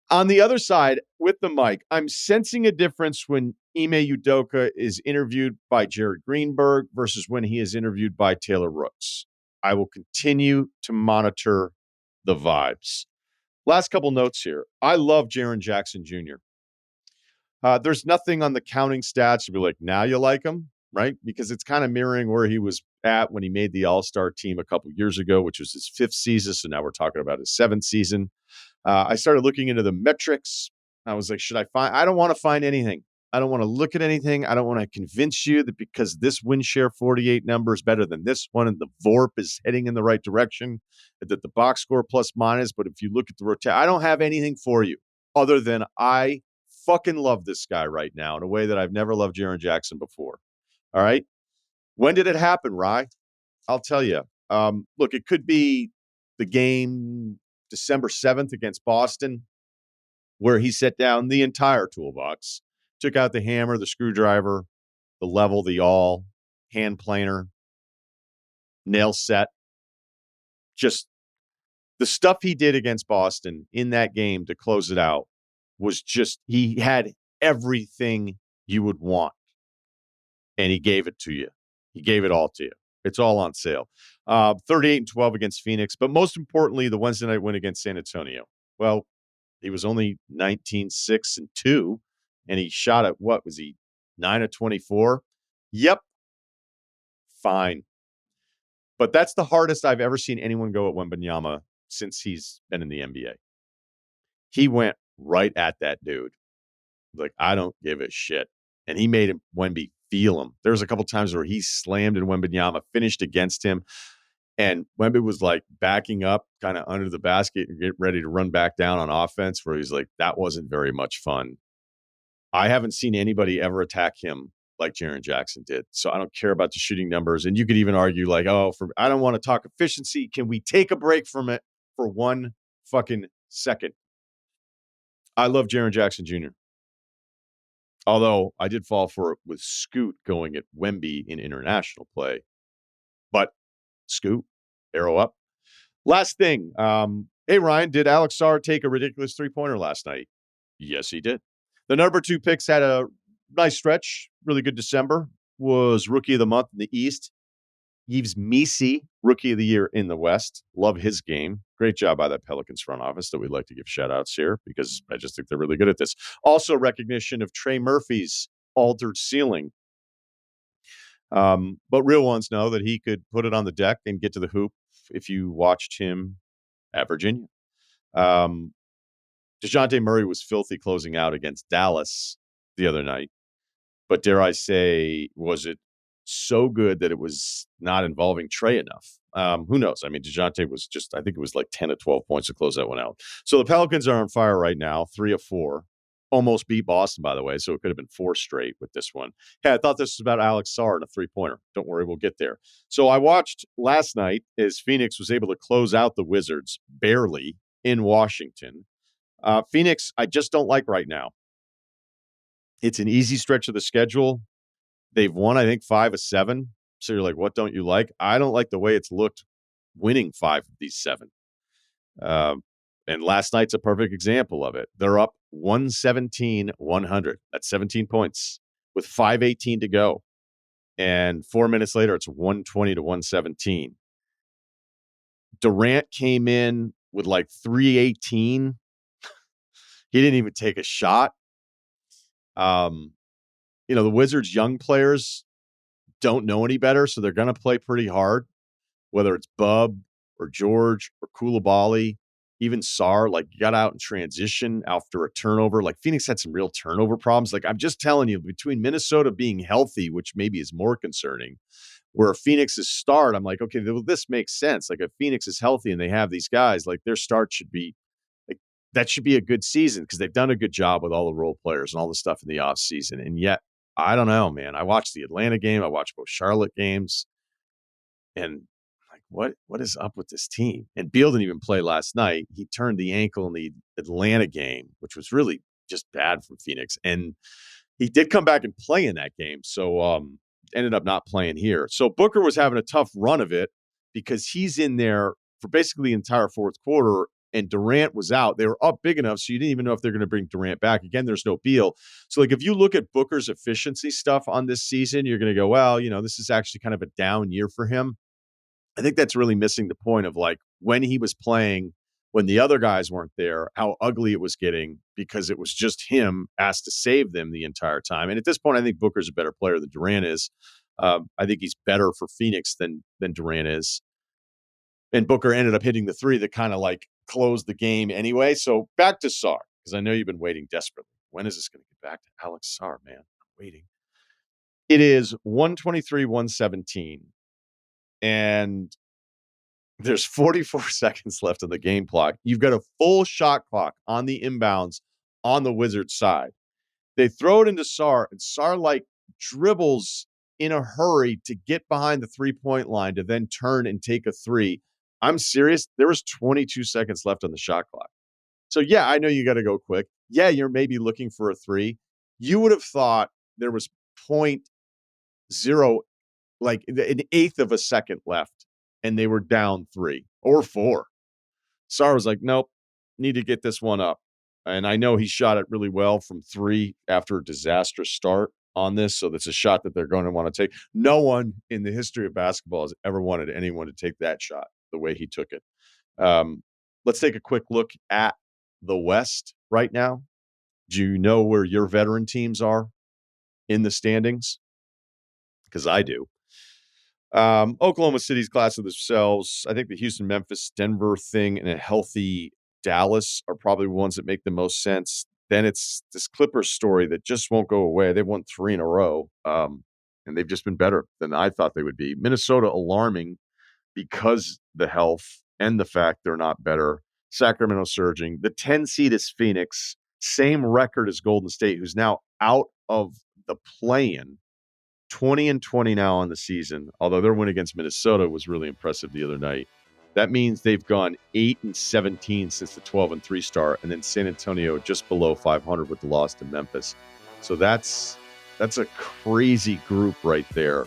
On the other side, with the mic, I'm sensing a difference when Ime Udoka is interviewed by Jared Greenberg versus when he is interviewed by Taylor Rooks. I will continue to monitor the vibes. Last couple notes here. I love Jaren Jackson Jr. There's nothing on the counting stats to be like, now you like him, right? Because it's kind of mirroring where he was at when he made the All-Star team a couple years ago, which was his 5th season. So now we're talking about his 7th season. I started looking into the metrics. I was like, I don't want to find anything. I don't want to look at anything. I don't want to convince you that because this win share 48 number is better than this one and the VORP is heading in the right direction, that the box score plus minus. But if you look at the rotation, I don't have anything for you other than I fucking love this guy right now in a way that I've never loved Jaren Jackson before. All right. When did it happen, Rye? I'll tell you. Look, it could be the game December 7th against Boston, where he set down the entire toolbox, took out the hammer, the screwdriver, the level, the awl, hand planer, nail set. Just the stuff he did against Boston in that game to close it out was just, he had everything you would want. And he gave it to you. He gave it all to you. It's all on sale. 38-12 against Phoenix. But most importantly, the Wednesday night win against San Antonio. Well, he was only 19-6-2. And he shot at, what was he, 9-24? Yep. Fine. But that's the hardest I've ever seen anyone go at Wembanyama since he's been in the NBA. He went right at that dude. Like, I don't give a shit. And he made Wemby feel him. There's a couple times where he slammed in Wembanyama, finished against him. And Wemby was like backing up kind of under the basket and get ready to run back down on offense, where he's like, that wasn't very much fun. I haven't seen anybody ever attack him like Jaren Jackson did. So I don't care about the shooting numbers. And you could even argue like, I don't want to talk efficiency. Can we take a break from it for one fucking second? I love Jaren Jackson Jr. Although I did fall for it with Scoot going at Wemby in international play. But Scoot, arrow up. Last thing. Hey, Ryan, did Alex Sarr take a ridiculous three-pointer last night? Yes, he did. The number 2 picks had a nice stretch. Really good December. Was Rookie of the Month in the East. Yves Missi, Rookie of the Year in the West. Love his game. Great job by that Pelicans front office that we'd like to give shout-outs here because I just think they're really good at this. Also recognition of Trey Murphy's altered ceiling. But real ones know that he could put it on the deck and get to the hoop if you watched him at Virginia. DeJounte Murray was filthy closing out against Dallas the other night. But dare I say, was it so good that it was not involving Trey enough? Who knows? I mean, DeJounte was I think it was like 10 to 12 points to close that one out. So the Pelicans are on fire right now, 3 of 4. Almost beat Boston, by the way, so it could have been 4 straight with this one. Hey, I thought this was about Alex Sarr and a three-pointer. Don't worry, we'll get there. So I watched last night as Phoenix was able to close out the Wizards, barely, in Washington. Phoenix, I just don't like right now. It's an easy stretch of the schedule. They've won, I think, 5 of 7. So you're like, what don't you like? I don't like the way it's looked winning 5 of these 7. And last night's a perfect example of it. They're up 117-100. That's 17 points with 5:18 to go. And 4 minutes later, it's 120-117. Durant came in with like 3:18. He didn't even take a shot. The Wizards' young players don't know any better, so they're going to play pretty hard, whether it's Bub or George or Koulibaly, even Sarr, like, got out in transition after a turnover. Like, Phoenix had some real turnover problems. Like, I'm just telling you, between Minnesota being healthy, which maybe is more concerning, where Phoenix's start, I'm like, okay, well, this makes sense. Like, if Phoenix is healthy and they have these guys, like, their start should be, like, that should be a good season because they've done a good job with all the role players and all the stuff in the offseason. And yet, I don't know, man. I watched the Atlanta game. I watched both Charlotte games. And what is up with this team? And Beal didn't even play last night. He turned the ankle in the Atlanta game, which was really just bad from Phoenix. And he did come back and play in that game. So ended up not playing here. So Booker was having a tough run of it because he's in there for basically the entire fourth quarter, and Durant was out. They were up big enough, so you didn't even know if they're going to bring Durant back. Again, there's no Beal. So, like, if you look at Booker's efficiency stuff on this season, you're going to go, well, this is actually kind of a down year for him. I think that's really missing the point of, like, when he was playing, when the other guys weren't there, how ugly it was getting because it was just him asked to save them the entire time. And at this point, I think Booker's a better player than Durant is. I think he's better for Phoenix than Durant is. And Booker ended up hitting the three that kind of, like, closed the game anyway. So back to Sarr, because I know you've been waiting desperately. When is this going to get back to Alex Sarr, man? I'm waiting. It is 123-117. And there's 44 seconds left on the game clock. You've got a full shot clock on the inbounds on the Wizards side. They throw it into Sarr, and Sarr, like, dribbles in a hurry to get behind the three-point line to then turn and take a three. I'm serious. There was 22 seconds left on the shot clock. So, yeah, I know you got to go quick. Yeah, you're maybe looking for a three. You would have thought there was 0.0, like an eighth of a second left, and they were down 3 or 4. Sarr was like, nope, need to get this one up. And I know he shot it really well from 3 after a disastrous start on this, so that's a shot that they're going to want to take. No one in the history of basketball has ever wanted anyone to take that shot the way he took it. Let's take a quick look at the West right now. Do you know where your veteran teams are in the standings? Because I do. Oklahoma City's class of themselves. I think the Houston, Memphis, Denver thing and a healthy Dallas are probably ones that make the most sense. Then it's this Clippers story that just won't go away. They've won 3 in a row, and they've just been better than I thought they would be. Minnesota, alarming because the health and the fact they're not better. Sacramento surging. The 10 seed is Phoenix. Same record as Golden State, who's now out of the play-in. 20-20 now on the season, although their win against Minnesota was really impressive the other night. That means they've gone 8-17 since the 12-3 start, and then San Antonio just below 500 with the loss to Memphis. So that's a crazy group right there.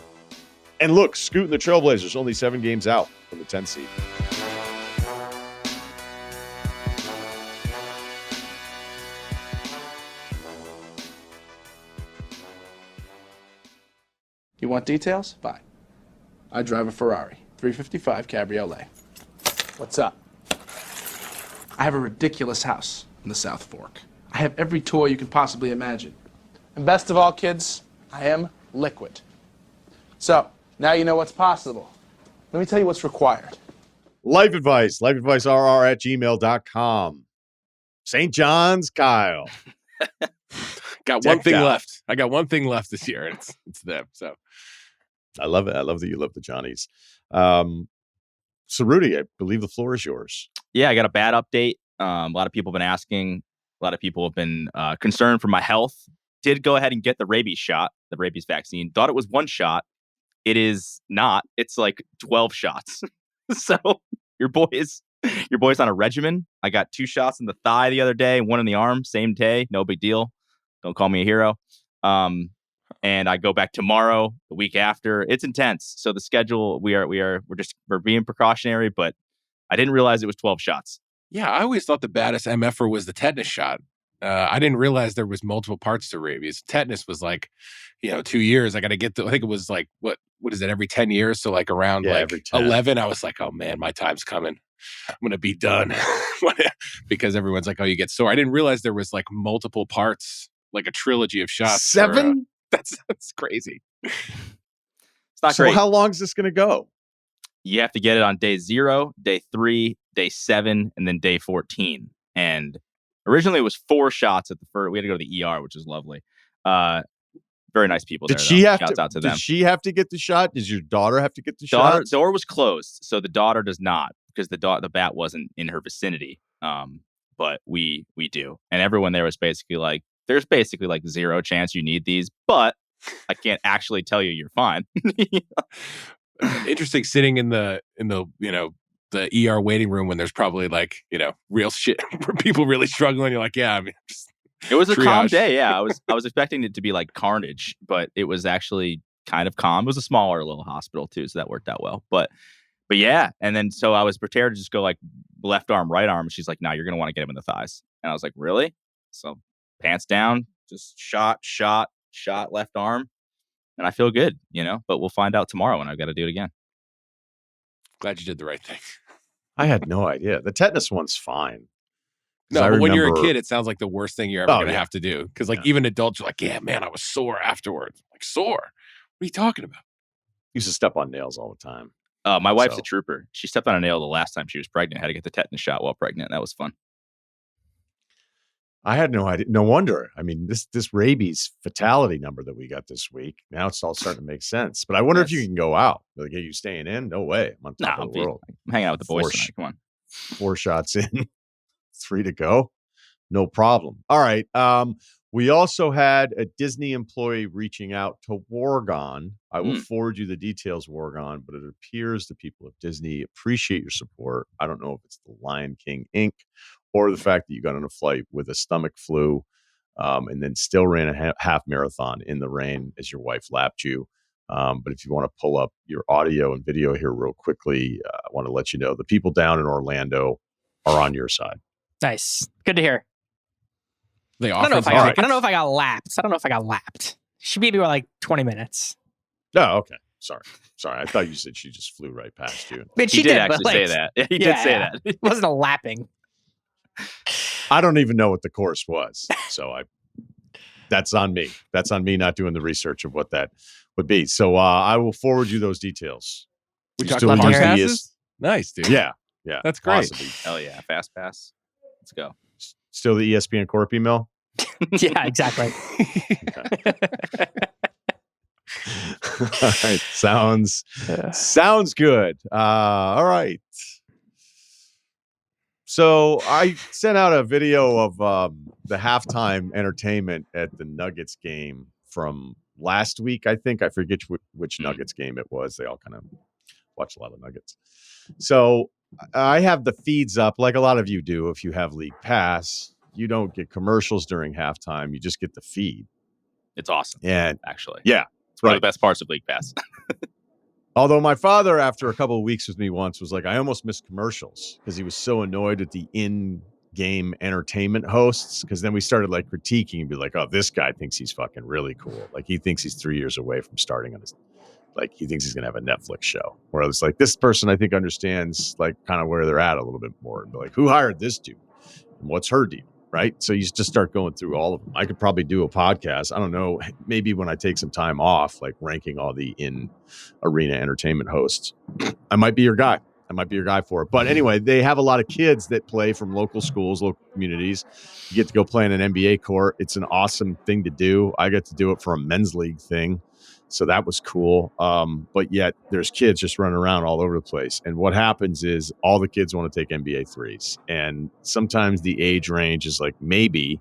And look, scooting the Trailblazers, only 7 games out from the 10 seed. You want details? Fine. I drive a Ferrari, 355 Cabriolet. What's up? I have a ridiculous house in the South Fork. I have every toy you can possibly imagine. And best of all, kids, I am liquid. So, now you know what's possible. Let me tell you what's required. Life advice, lifeadvicerr@gmail.com. St. John's, Kyle. Got one Decked thing out. left. I got one thing left this year, and it's them. So I love it. I love that you love the Johnnies. Ceruti, I believe the floor is yours. Yeah, I got a bad update. A lot of people have been asking. A lot of people have been concerned for my health. Did go ahead and get the rabies shot, the rabies vaccine. Thought it was one shot. It is not. It's like 12 shots. So your boy's on a regimen. I got 2 shots in the thigh the other day, 1 in the arm, same day. No big deal. Don't call me a hero. And I go back tomorrow, the week after. It's intense. So the schedule, we're being precautionary, but I didn't realize it was 12 shots. yeah, I always thought the baddest MFer was the tetanus shot. I didn't realize there was multiple parts to rabies. Tetanus was like, 2 years. I got to get I think it was like, what is it, every 10 years? So like around every 10. 11, I was like, oh man, my time's coming. I'm going to be done. Because everyone's like, oh, you get sore. I didn't realize there was like multiple parts, like a trilogy of shots. 7? That's crazy. It's not So great. how long is this going to go? You have to get it on day 0, day 3, day 7, and then day 14. And originally it was 4 shots at the first. We had to go to the ER, which is lovely. Very nice people Did there. she have Shouts to? out to them. Did she have to get the shot? Does your daughter have to get the shot? Door was closed, so the daughter does not, because the bat wasn't in her vicinity. But we do, and everyone there was basically like, there's basically like 0 chance you need these, but I can't actually tell you you're fine. Interesting sitting in the the ER waiting room when there's probably like, real shit where people really struggling. You're like, yeah, I mean, just It was a calm triage. day. Yeah, I was expecting it to be like carnage, but it was actually kind of calm. It was a smaller little hospital too, so that worked out well. But yeah, and then so I was prepared to just go like left arm, right arm. She's like, "No, you're gonna want to get him in the thighs." And I was like, "Really?" So pants down, just shot, left arm, and I feel good, But we'll find out tomorrow when I've got to do it again. Glad you did the right thing. I had no idea. The tetanus one's fine. 'Cause No, I but when you're a remember- kid, it sounds like the worst thing you're ever going to have to do. Because even adults are like, yeah, man, I was sore afterwards. Like, sore? What are you talking about? used to step on nails all the time. My wife's So- a trooper. She stepped on a nail the last time she was pregnant. Had to get the tetanus shot while pregnant. That was fun. I had no idea. No wonder. I mean, this rabies fatality number that we got this week, now it's all starting to make sense. But I wonder if you Yes. can go out. Like, are you staying in? No way. I'm on top Nah, of the world. I'm hanging out with the boys Four tonight. Come on. 4 shots in, 3 to go. No problem. All right. We also had a Disney employee reaching out to Wargon. I will forward you the details, Wargon, but it appears the people of Disney appreciate your support. I don't know if it's the Lion King Inc. or the fact that you got on a flight with a stomach flu and then still ran a half marathon in the rain as your wife lapped you. But if you want to pull up your audio and video here real quickly, I want to let you know the people down in Orlando are on your side. Nice. Good to hear. They I don't know offer if I tickets. don't know if I got lapped. She maybe were like 20 minutes. Oh, okay. Sorry. I thought you said she just flew right past you. But He she did but, actually like, say that. He did say yeah. that. It wasn't a lapping. I don't even know what the course was. So that's on me. That's on me not doing the research of what that would be. So I will forward you those details. We You talked still about love to park hear it. passes? Nice, dude. Yeah. That's great. Possibly. Hell yeah. Fast pass. Let's go. Still the ESPN Corp email? Yeah, exactly. All right. Sounds good. All right. So I sent out a video of the halftime entertainment at the Nuggets game from last week. I think I forget which Nuggets game it was. They all kind of watch a lot of Nuggets. So I have the feeds up like a lot of you do. If you have League Pass, you don't get commercials during halftime. You just get the feed. It's awesome. And Actually. yeah, It's one right. of the best parts of League Pass. Although my father, after a couple of weeks with me once, was like, I almost missed commercials because he was so annoyed at the in-game entertainment hosts. Because then we started like critiquing and be like, oh, this guy thinks he's fucking really cool. Like he thinks he's 3 years away from starting on his, like he thinks he's going to have a Netflix show. Whereas like this person, I think understands like kind of where they're at a little bit more. And be like, who hired this dude? And what's her deal? right? So you just start going through all of them. I could probably do a podcast. I don't know, maybe when I take some time off, like ranking all the in-arena entertainment hosts. I might be your guy. I might be your guy for it. But anyway, they have a lot of kids that play from local schools, local communities. You get to go play in an NBA court. It's an awesome thing to do. I get to do it for a men's league thing. So that was cool. But yet there's kids just running around all over the place. And what happens is all the kids want to take NBA threes. And sometimes the age range is like maybe.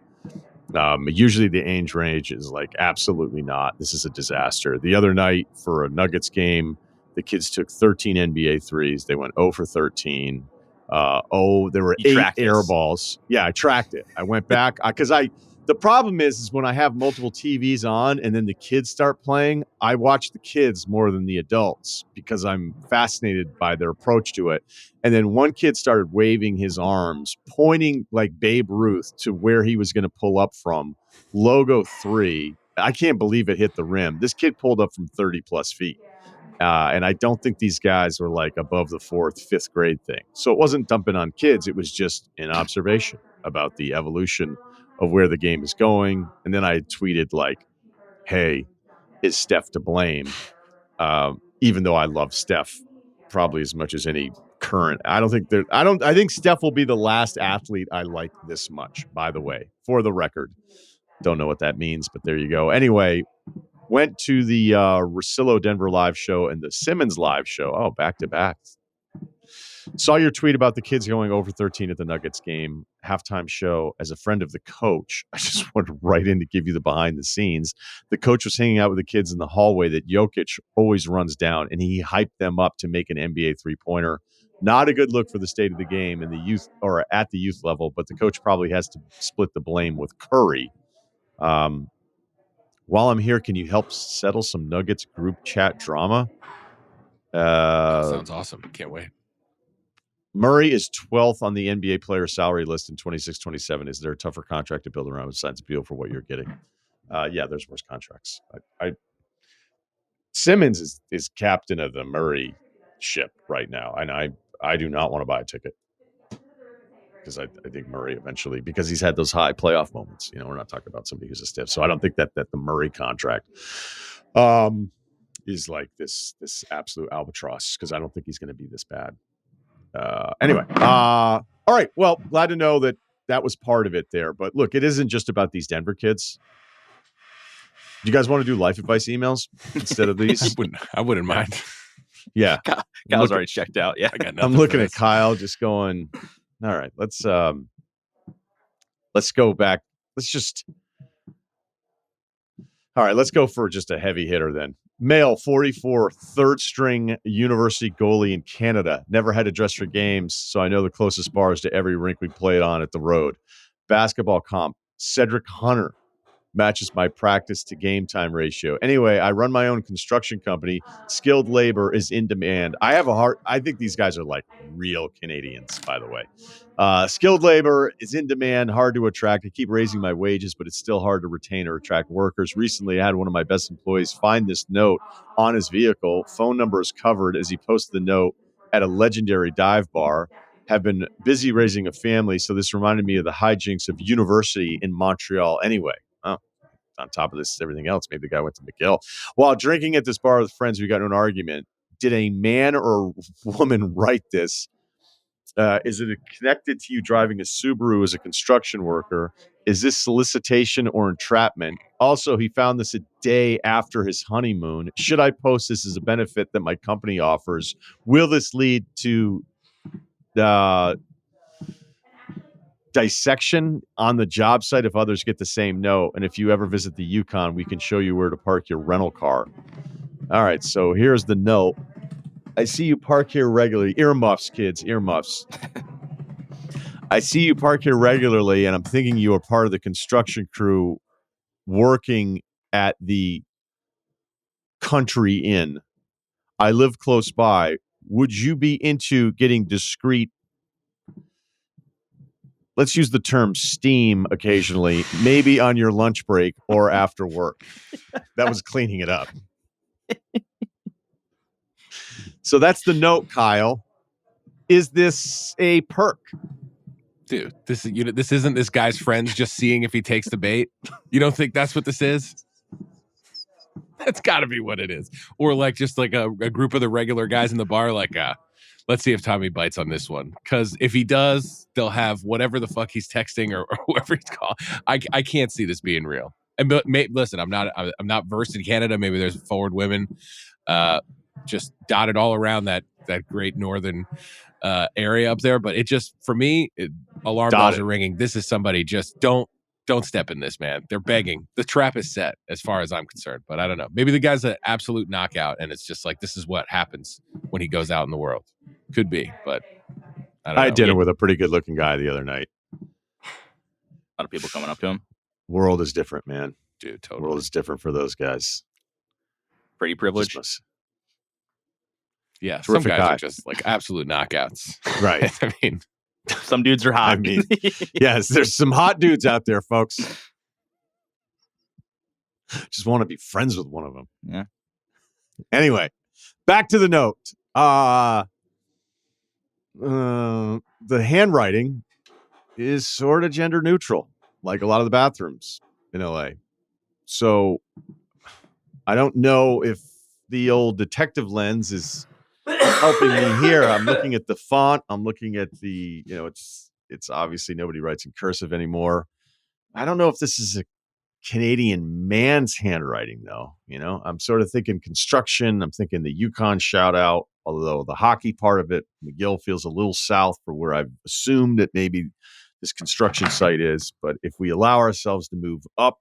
Usually the age range is like absolutely not. This is a disaster. The other night for a Nuggets game, the kids took 13 NBA threes. They went 0 for 13. There were 8 air balls. Yeah, I tracked it. I went back because the problem is when I have multiple TVs on and then the kids start playing, I watch the kids more than the adults because I'm fascinated by their approach to it. And then one kid started waving his arms, pointing like Babe Ruth to where he was going to pull up from. Logo 3. I can't believe it hit the rim. This kid pulled up from 30 plus feet. And I don't think these guys were like above the 4th, 5th grade thing. So it wasn't dumping on kids. It was just an observation about the evolution of where the game is going. And then I tweeted like, hey, is Steph to blame? Even though I love Steph probably as much as any current. I think Steph will be the last athlete I like this much, by the way, for the record. Don't know what that means, but there you go. Anyway, went to the Russillo Denver live show and the Simmons live show. Oh, back to back. Saw your tweet about the kids going over 13 at the Nuggets game, halftime show. As a friend of the coach, I just wanted right in to give you the behind the scenes. The coach was hanging out with the kids in the hallway that Jokic always runs down, and he hyped them up to make an NBA three-pointer. Not a good look for the state of the game in the youth or at the youth level, but the coach probably has to split the blame with Curry. While I'm here, can you help settle some Nuggets group chat drama? Sounds awesome. Can't wait. Murray is 12th on the NBA player salary list in 26-27. Is there a tougher contract to build around besides appeal for what you're getting? Yeah, there's worse contracts. Simmons is captain of the Murray ship right now, and I do not want to buy a ticket because I think Murray eventually, because he's had those high playoff moments. We're not talking about somebody who's a stiff, so I don't think that the Murray contract is like this absolute albatross because I don't think he's going to be this bad. Anyway, all right. Well, glad to know that was part of it there. But look, it isn't just about these Denver kids. Do you guys want to do life advice emails instead of these? I wouldn't mind. Yeah. Kyle's already checked out. Yeah. I'm looking at Kyle just going, all right, let's go back. Let's go for just a heavy hitter then. Male, 44, third string university goalie in Canada. Never had to dress for games, so I know the closest bars to every rink we played on at the road. Basketball comp, Cedric Hunter. Matches my practice to game time ratio. Anyway, I run my own construction company. Skilled labor is in demand. I think these guys are like real Canadians, by the way. Skilled labor is in demand, hard to attract. I keep raising my wages, but it's still hard to retain or attract workers. Recently, I had one of my best employees find this note on his vehicle. Phone number is covered as he posted the note at a legendary dive bar. Have been busy raising a family, so this reminded me of the hijinks of university in Montreal anyway. On top of this, everything else, maybe the guy went to McGill. While drinking at this bar with friends, we got into an argument. Did a man or a woman write this? Is it connected to you driving a Subaru as a construction worker? Is this solicitation or entrapment? Also, he found this a day after his honeymoon. Should I post this as a benefit that my company offers? Will this lead to dissection on the job site if others get the same note? And if you ever visit the Yukon, we can show you where to park your rental car. All right, so here's the note. I see you park here regularly. Earmuffs, kids, earmuffs. I see you park here regularly, and I'm thinking you are part of the construction crew working at the Country Inn. I live close by. Would you be into getting discreet? Let's use the term steam occasionally, maybe on your lunch break or after work. That was cleaning it up. So that's the note, Kyle. Is this a perk? Dude, this isn't this guy's friends just seeing if he takes the bait. You don't think that's what this is? That's got to be what it is. Or like just like a group of the regular guys in the bar, like, let's see if Tommy bites on this one. Because if he does, they'll have whatever the fuck he's texting or whoever he's calling. I can't see this being real. And listen, I'm not versed in Canada. Maybe there's forward women just dotted all around that great northern area up there. But it just, for me, alarm bells are ringing. This is somebody just don't step in this, man. They're begging. The trap is set as far as I'm concerned. But I don't know. Maybe the guy's an absolute knockout and it's just like, this is what happens when he goes out in the world. Could be, but I don't know. I had dinner with a pretty good looking guy the other night. A lot of people coming up to him. World is different, man. Dude, totally. World is different for those guys. Pretty privileged. Yeah, some guys are just like absolute knockouts. Right. I mean, some dudes are hot. I mean, yes, there's some hot dudes out there, folks. Just want to be friends with one of them. Yeah. Anyway, back to the note. The handwriting is sort of gender neutral, like a lot of the bathrooms in LA. So I don't know if the old detective lens is helping me here. I'm looking at the font. I'm looking at the, it's obviously nobody writes in cursive anymore. I don't know if this is a Canadian man's handwriting, though. I'm sort of thinking construction. I'm thinking the Yukon shout out, although the hockey part of it, McGill feels a little south for where I've assumed that maybe this construction site is. But if we allow ourselves to move up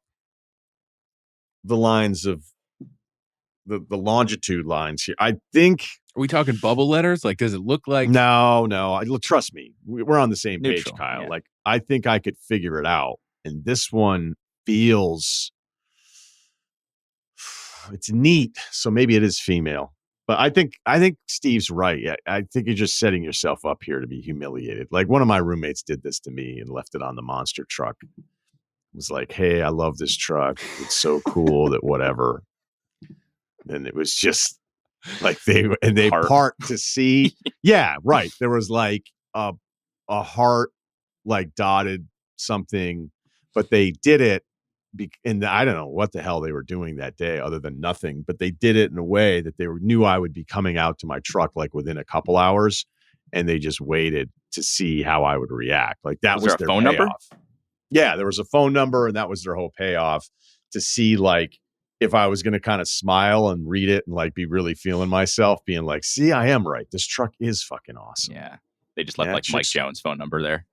the lines of the longitude lines here, I think. Are we talking bubble letters? Like, does it look like? No. Trust me. We're on the same Neutral, page, Kyle. yeah. Like, I think I could figure it out. And this one feels, it's neat. So maybe it is female. But I think Steve's right. I think you're just setting yourself up here to be humiliated. Like, one of my roommates did this to me and left it on the monster truck. It was like, hey, I love this truck. It's so cool that whatever. And it was just like they part to see. Yeah, right. There was like a heart like dotted something, but they did it. And I don't know what the hell they were doing that day other than nothing, but they did it in a way that they knew I would be coming out to my truck like within a couple hours. And they just waited to see how I would react. Like that was their phone payoff. number? Yeah, there was a phone number and that was their whole payoff to see like if I was going to kind of smile and read it and like be really feeling myself being like, see, I am right. This truck is fucking awesome. Yeah. They just left Mike Jones' phone number there.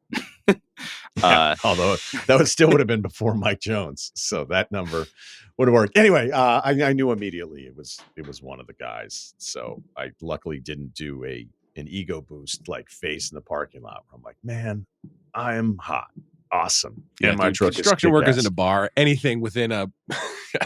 Although that would have been before Mike Jones. So that number would have worked. Anyway, I knew immediately it was one of the guys. So I luckily didn't do an ego boost like face in the parking lot where I'm like, man, I am hot. Awesome. Yeah, and my truck is construction workers in a bar, anything within a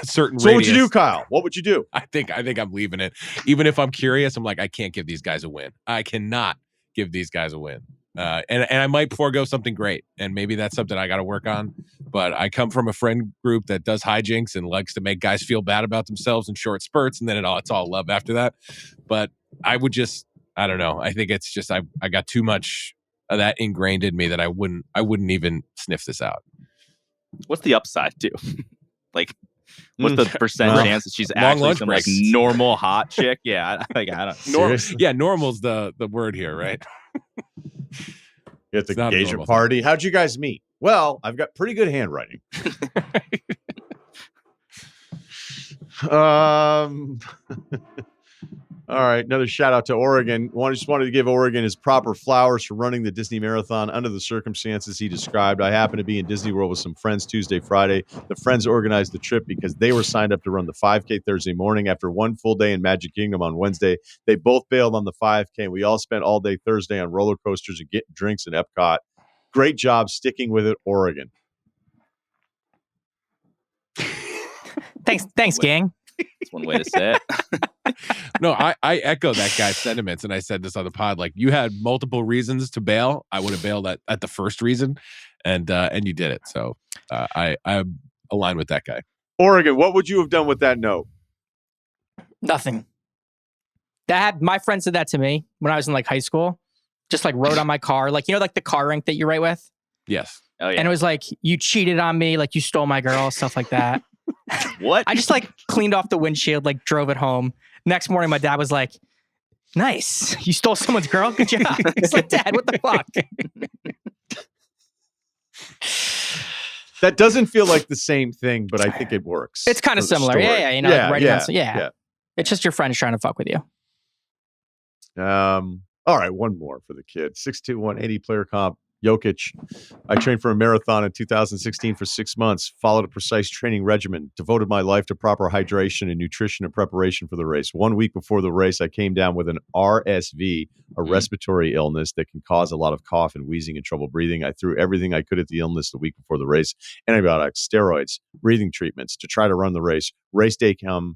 certain radius. What would you do, Kyle? What would you do? I think I'm leaving it. Even if I'm curious, I'm like, I can't give these guys a win. I cannot give these guys a win. And I might forego something great. And maybe that's something I got to work on. But I come from a friend group that does hijinks and likes to make guys feel bad about themselves in short spurts. And then it's all love after that. But I would just, I don't know. I think it's just, I got too much of that ingrained in me that I wouldn't even sniff this out. What's the upside too? Like, what's the percent chance that she's actually some like normal hot chick? Yeah, I don't. Normal's the word here, right? You're at the engagement party. How'd you guys meet? Well, I've got pretty good handwriting. All right, another shout out to Oregon. Just wanted to give Oregon his proper flowers for running the Disney Marathon under the circumstances he described. I happened to be in Disney World with some friends Tuesday, Friday. The friends organized the trip because they were signed up to run the 5K Thursday morning. After one full day in Magic Kingdom on Wednesday, they both bailed on the 5K, and we all spent all day Thursday on roller coasters and getting drinks in Epcot. Great job sticking with it, Oregon. Thanks, gang. That's one way to say it. No, I echo that guy's sentiments, and I said this on the pod. Like, you had multiple reasons to bail. I would have bailed at the first reason, and you did it. So I'm aligned with that guy. Oregon, what would you have done with that note? Nothing. My friends did that to me when I was in like high school. Just like wrote on my car, like like the car ink that you write with. Yes. Oh yeah. And it was like, you cheated on me, like you stole my girl, stuff like that. What? I just like cleaned off the windshield, like drove it home. Next morning, my dad was like, nice. You stole someone's girl? Good job. It's like, Dad, what the fuck? That doesn't feel like the same thing, but I think it works. It's kind of for the similar. story. Yeah. You know, like writing on, yeah. It's just your friends trying to fuck with you. All right, one more for the kid. 6'2", 180 player comp. Jokic. I trained for a marathon in 2016 for 6 months, followed a precise training regimen, devoted my life to proper hydration and nutrition in preparation for the race. 1 week before the race, I came down with an RSV, a respiratory illness that can cause a lot of cough and wheezing and trouble breathing. I threw everything I could at the illness the week before the race: antibiotics, steroids, breathing treatments to try to run the race. Race day come,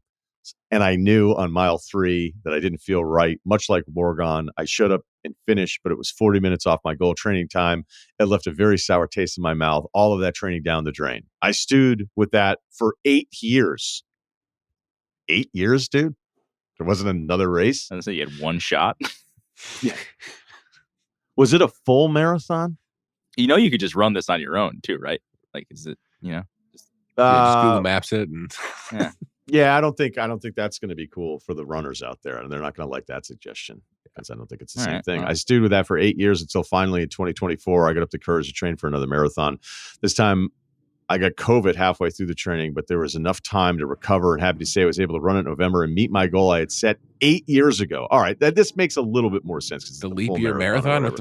and I knew on mile 3 that I didn't feel right. Much like Wargon, I showed up and finished, but it was 40 minutes off my goal training time. It left a very sour taste in my mouth. All of that training down the drain. I stewed with that for 8 years. 8 years, dude? There wasn't another race? I was gonna say you had one shot. Was it a full marathon? You know, you could just run this on your own too, right? Like, is it, Yeah, just Google Maps it and Yeah, I don't think that's going to be cool for the runners out there, and they're not going to like that suggestion because I don't think it's the same thing. Well. I stewed with that for 8 years until finally in 2024, I got up the courage to train for another marathon. This time, I got COVID halfway through the training, but there was enough time to recover, and happy to say I was able to run it in November and meet my goal I had set 8 years ago. All right, this makes a little bit more sense because the leap year marathon.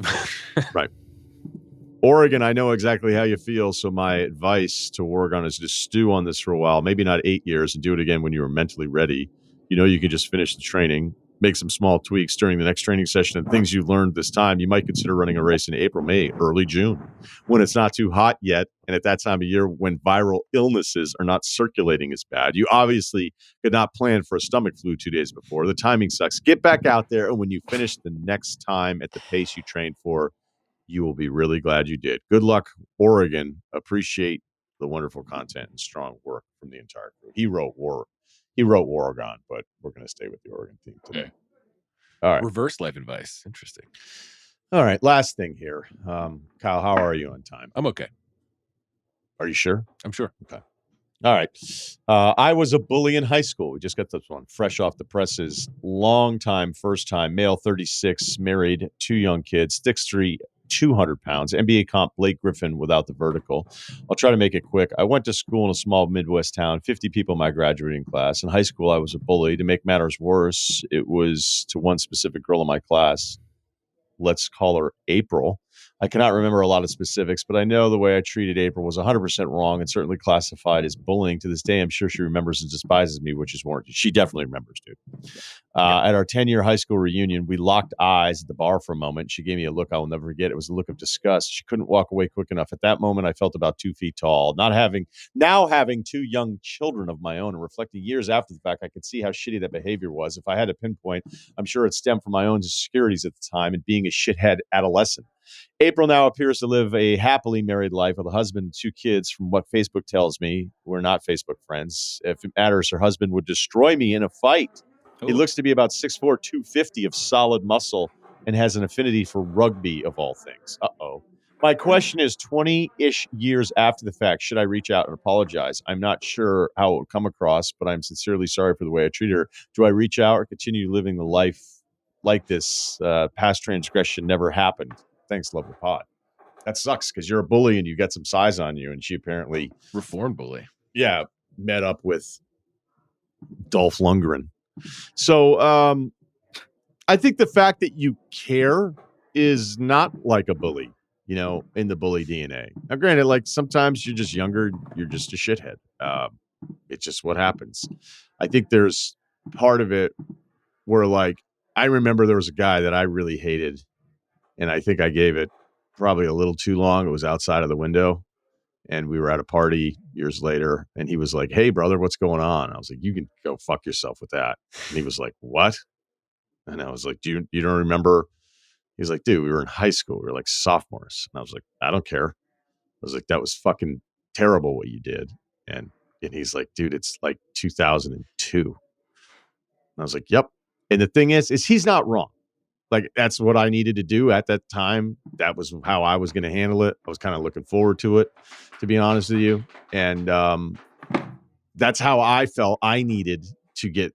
Right. Oregon, I know exactly how you feel, so my advice to Wargon is to stew on this for a while, maybe not 8 years, and do it again when you are mentally ready. You know you can just finish the training, make some small tweaks during the next training session, and things you learned this time. You might consider running a race in April, May, early June, when it's not too hot yet, and at that time of year when viral illnesses are not circulating as bad. You obviously could not plan for a stomach flu 2 days before. The timing sucks. Get back out there, and when you finish the next time at the pace you trained for, you will be really glad you did. Good luck, Oregon. Appreciate the wonderful content and strong work from the entire crew. He wrote Wargon, but we're going to stay with the Oregon theme today. All right. Reverse life advice. Interesting. All right. Last thing here. Kyle, how are you on time? I'm okay. Are you sure? I'm sure. Okay. All right. I was a bully in high school. We just got this one fresh off the presses. Long time, first time, male, 36, married, 2 young kids, 6'3", 200 pounds, NBA comp Blake Griffin without the vertical. I'll try to make it quick. I went to school in a small Midwest town, 50 people in my graduating class. In high school, I was a bully. To make matters worse, it was to one specific girl in my class. Let's call her April. I cannot remember a lot of specifics, but I know the way I treated April was 100% wrong and certainly classified as bullying. To this day, I'm sure she remembers and despises me, which is warranted. She definitely remembers, dude. At our 10-year high school reunion, we locked eyes at the bar for a moment. She gave me a look I will never forget. It was a look of disgust. She couldn't walk away quick enough. At that moment, I felt about 2 feet tall. Now having 2 young children of my own and reflecting years after the fact, I could see how shitty that behavior was. If I had to pinpoint, I'm sure it stemmed from my own insecurities at the time and being a shithead adolescent. April now appears to live a happily married life with a husband and 2 kids. From what Facebook tells me, we're not Facebook friends. If it matters, her husband would destroy me in a fight. Ooh. He looks to be about 6'4", 250 of solid muscle and has an affinity for rugby of all things. Uh-oh. My question is, 20-ish years after the fact, should I reach out and apologize? I'm not sure how it would come across, but I'm sincerely sorry for the way I treat her. Do I reach out or continue living the life like this? Past transgression never happened. Thanks, love the pod. That sucks because you're a bully and you got some size on you, and she apparently Reformed bully. Yeah, met up with Dolph Lundgren. So I think the fact that you care is not like a bully, in the bully DNA. Now, granted, like sometimes you're just younger, you're just a shithead. It's just what happens. I think there's part of it where, like, I remember there was a guy that I really hated, and I think I gave it probably a little too long. It was outside of the window, and we were at a party years later, and he was like, "Hey, brother, what's going on?" I was like, "You can go fuck yourself with that." And he was like, "What?" And I was like, you don't remember? He's like, "Dude, we were in high school. We were like sophomores." And I was like, "I don't care." I was like, "That was fucking terrible what you did." And he's like, "Dude, it's like 2002." And I was like, "Yep." And the thing is he's not wrong. Like, that's what I needed to do at that time. That was how I was going to handle it. I was kind of looking forward to it, to be honest with you. And that's how I felt I needed to get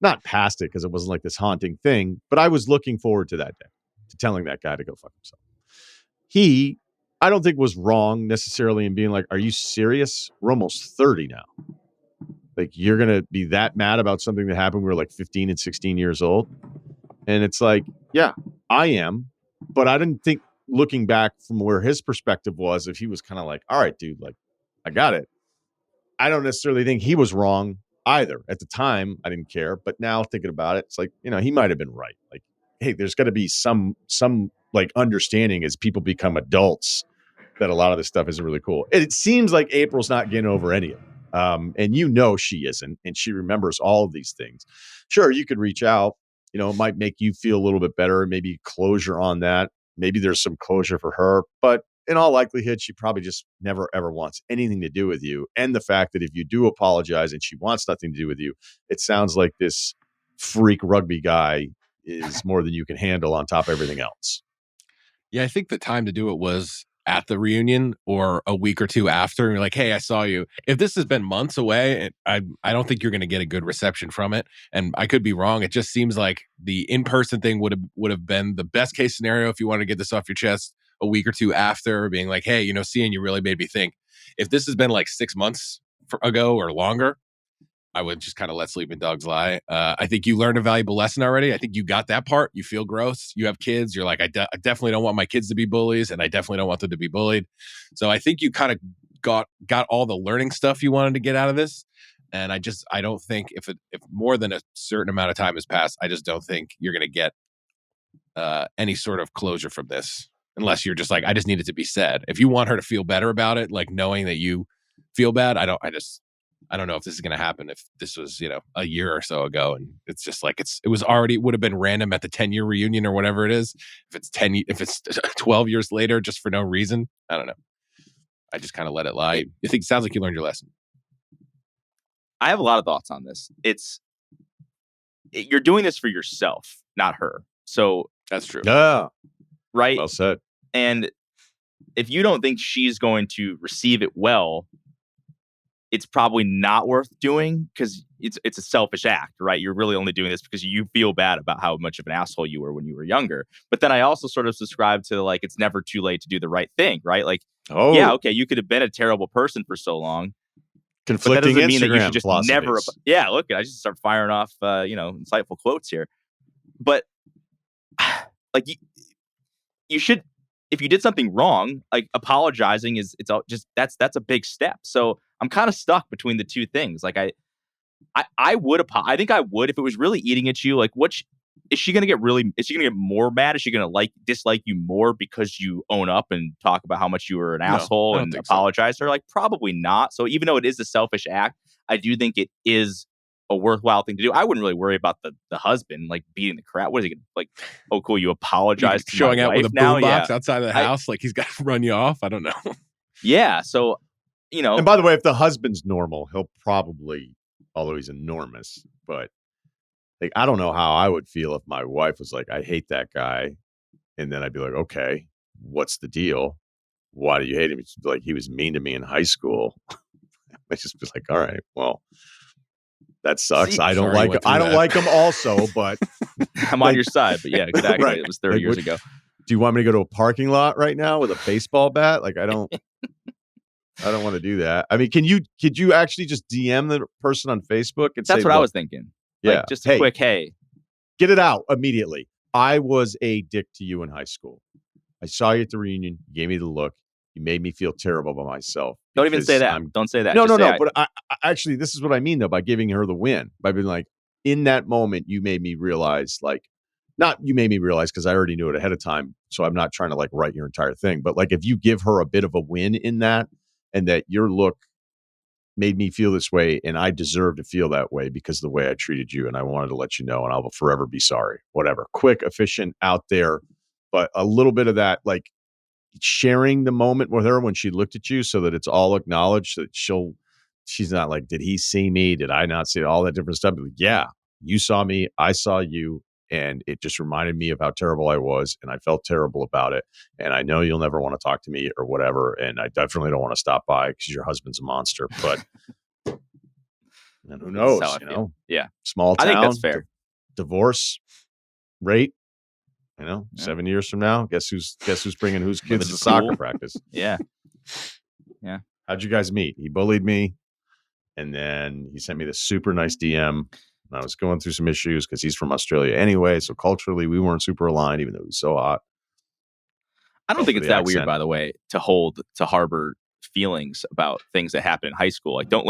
not past it, because it wasn't like this haunting thing, but I was looking forward to that day, to telling that guy to go fuck himself. He, I don't think, was wrong necessarily in being like, are you serious? We're almost 30 now. Like, you're going to be that mad about something that happened when we were like 15 and 16 years old? And it's like, yeah, I am. But I didn't think, looking back from where his perspective was, if he was kind of like, all right, dude, like, I got it. I don't necessarily think he was wrong either. At the time, I didn't care. But now thinking about it, it's like, he might have been right. Like, hey, there's got to be some like understanding as people become adults that a lot of this stuff isn't really cool. It seems like April's not getting over any of it. And she isn't, and she remembers all of these things. Sure, you could reach out, it might make you feel a little bit better, maybe closure on that. Maybe there's some closure for her, but in all likelihood, she probably just never, ever wants anything to do with you. And the fact that if you do apologize and she wants nothing to do with you, it sounds like this freak rugby guy is more than you can handle on top of everything else. Yeah, I think the time to do it was at the reunion or a week or two after. And you're like, hey, I saw you. If this has been months away, I don't think you're going to get a good reception from it. And I could be wrong. It just seems like the in-person thing would have been the best case scenario if you want to get this off your chest a week or two after, being like, hey, seeing you really made me think. If this has been like 6 months ago or longer, I would just kind of let sleeping dogs lie. I think you learned a valuable lesson already. I think you got that part. You feel gross. You have kids. You're like, I definitely don't want my kids to be bullies, and I definitely don't want them to be bullied. So I think you kind of got all the learning stuff you wanted to get out of this. And I don't think if more than a certain amount of time has passed, I just don't think you're going to get any sort of closure from this, unless you're just like, I just need it to be said. If you want her to feel better about it, like knowing that you feel bad, I don't know if this is going to happen. If this was, a year or so ago, and it's just like, it would have been random at the 10-year reunion or whatever it is. If it's 12 years later, just for no reason, I don't know. I just kind of let it lie. It sounds like you learned your lesson. I have a lot of thoughts on this. You're doing this for yourself, not her. So that's true. Yeah. Right. Well said. And if you don't think she's going to receive it well, it's probably not worth doing, because it's a selfish act, right? You're really only doing this because you feel bad about how much of an asshole you were when you were younger. But then I also sort of subscribe to, like, it's never too late to do the right thing, right? Like, yeah, okay, you could have been a terrible person for so long. Conflicting but that doesn't Instagram mean that you should just philosophies. never. Yeah, look, I just start firing off, insightful quotes here. But like, you should. If you did something wrong, like, apologizing it's all just that's a big step. So I'm kind of stuck between the two things. Like, I would I think I would, if it was really eating at you. Like, is she gonna get more mad? Is she gonna dislike you more because you own up and talk about how much you were an asshole and apologize to her? Like, probably not. So even though it is a selfish act, I do think it is a worthwhile thing to do. I wouldn't really worry about the husband, like, beating the crap. What is he gonna, like, oh cool, you apologize to showing my up wife with a now? boombox outside of the house, like he's got to run you off? I don't know. Yeah, so And by the way, if the husband's normal, he'll probably, although he's enormous, but like, I don't know how I would feel if my wife was like, I hate that guy. And then I'd be like, okay, what's the deal? Why do you hate him? She'd be like, he was mean to me in high school. I'd just be like, all right, well, that sucks. I don't like him also, but I'm on your side. But yeah, exactly. Right. It was 30 years ago. Do you want me to go to a parking lot right now with a baseball bat? Like, I don't want to do that. I mean, could you actually just DM the person on Facebook and That's say, what I was thinking. Yeah. Like, just a quick, hey. Get it out immediately. I was a dick to you in high school. I saw you at the reunion. You gave me the look. You made me feel terrible about myself. Don't even say that. Don't say that. No. But I actually, this is what I mean, though, by giving her the win. By being like, in that moment, you made me realize, like, not you made me realize because I already knew it ahead of time. So I'm not trying to, like, write your entire thing. But, like, if you give her a bit of a win in that, and that your look made me feel this way, and I deserve to feel that way because of the way I treated you, and I wanted to let you know, and I will forever be sorry. Whatever. Quick, efficient, out there. But a little bit of that, like, sharing the moment with her when she looked at you, so that it's all acknowledged, that she's not like, did he see me? Did I not see all that different stuff? Like, yeah, you saw me. I saw you. and it just reminded me of how terrible I was, and I felt terrible about it. And I know you'll never want to talk to me or whatever, and I definitely don't want to stop by because your husband's a monster. But and who knows? That's how I You feel. know, Yeah. small town. I think that's fair. Divorce rate. You know, Yeah. 7 years from now, guess who's bringing whose kids Living to in soccer school. practice? Yeah. How'd you guys meet? He bullied me, and then he sent me this super nice DM. And I was going through some issues because he's from Australia anyway, so culturally we weren't super aligned, even though he's so hot. I don't Go think for it's the that weird, accent. by the way, to harbor feelings about things that happen in high school. Like, don't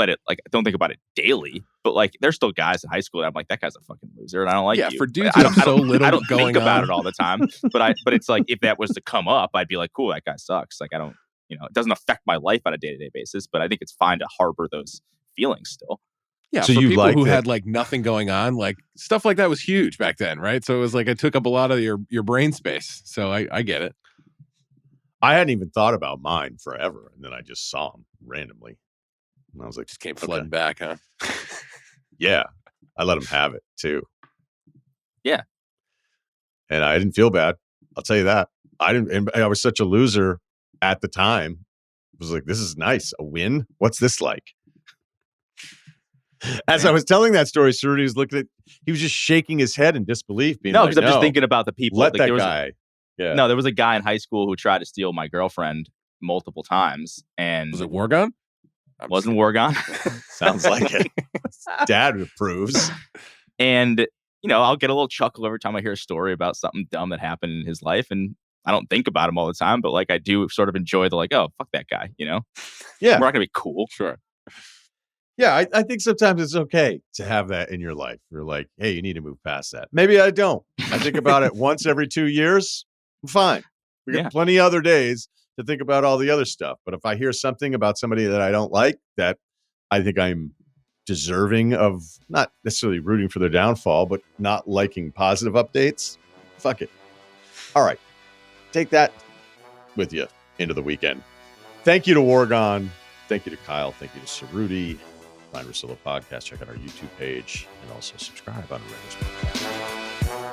think about it daily. But like, there's still guys in high school that I'm like, that guy's a fucking loser, and I don't like you. For dudes But who have so little I don't going think about on. it all the time. But it's like, if that was to come up, I'd be like, cool, that guy sucks. Like, I don't, it doesn't affect my life on a day-to-day basis. But I think it's fine to harbor those feelings still. Yeah, So for you people liked who it. had like nothing going on, like stuff like that was huge back then, right? So it was like it took up a lot of your brain space. So I get it. I hadn't even thought about mine forever, and then I just saw him randomly, and I was like, Just came okay. flooding back, huh? Yeah, I let him have it too. Yeah. And I didn't feel bad. I'll tell you that. I didn't. And I was such a loser at the time. I was like, this is nice. A win? What's this like? As I was telling that story, Ceruti was looking at, he was just shaking his head in disbelief. Being No, like, because I'm just thinking about the people. let Like, that there was guy. Yeah. No, there was a guy in high school who tried to steal my girlfriend multiple times, and Was it Wargon? wasn't Wargon. Sounds like it. Dad approves. And I'll get a little chuckle every time I hear a story about something dumb that happened in his life, and I don't think about him all the time, but like I do sort of enjoy the like, oh, fuck that guy, Yeah. We're not gonna be cool. Sure. Yeah, I think sometimes it's okay to have that in your life. You're like, hey, you need to move past that. Maybe I don't. I think about it once every 2 years. I'm fine. We got Yeah. plenty of other days to think about all the other stuff. But if I hear something about somebody that I don't like, that I think I'm deserving of, not necessarily rooting for their downfall, but not liking positive updates, fuck it. All right. Take that with you into the weekend. Thank you to Wargon. Thank you to Kyle. Thank you to Ceruti. Ryen Russillo Podcast. Check out our YouTube page and also subscribe on Ryen Russillo.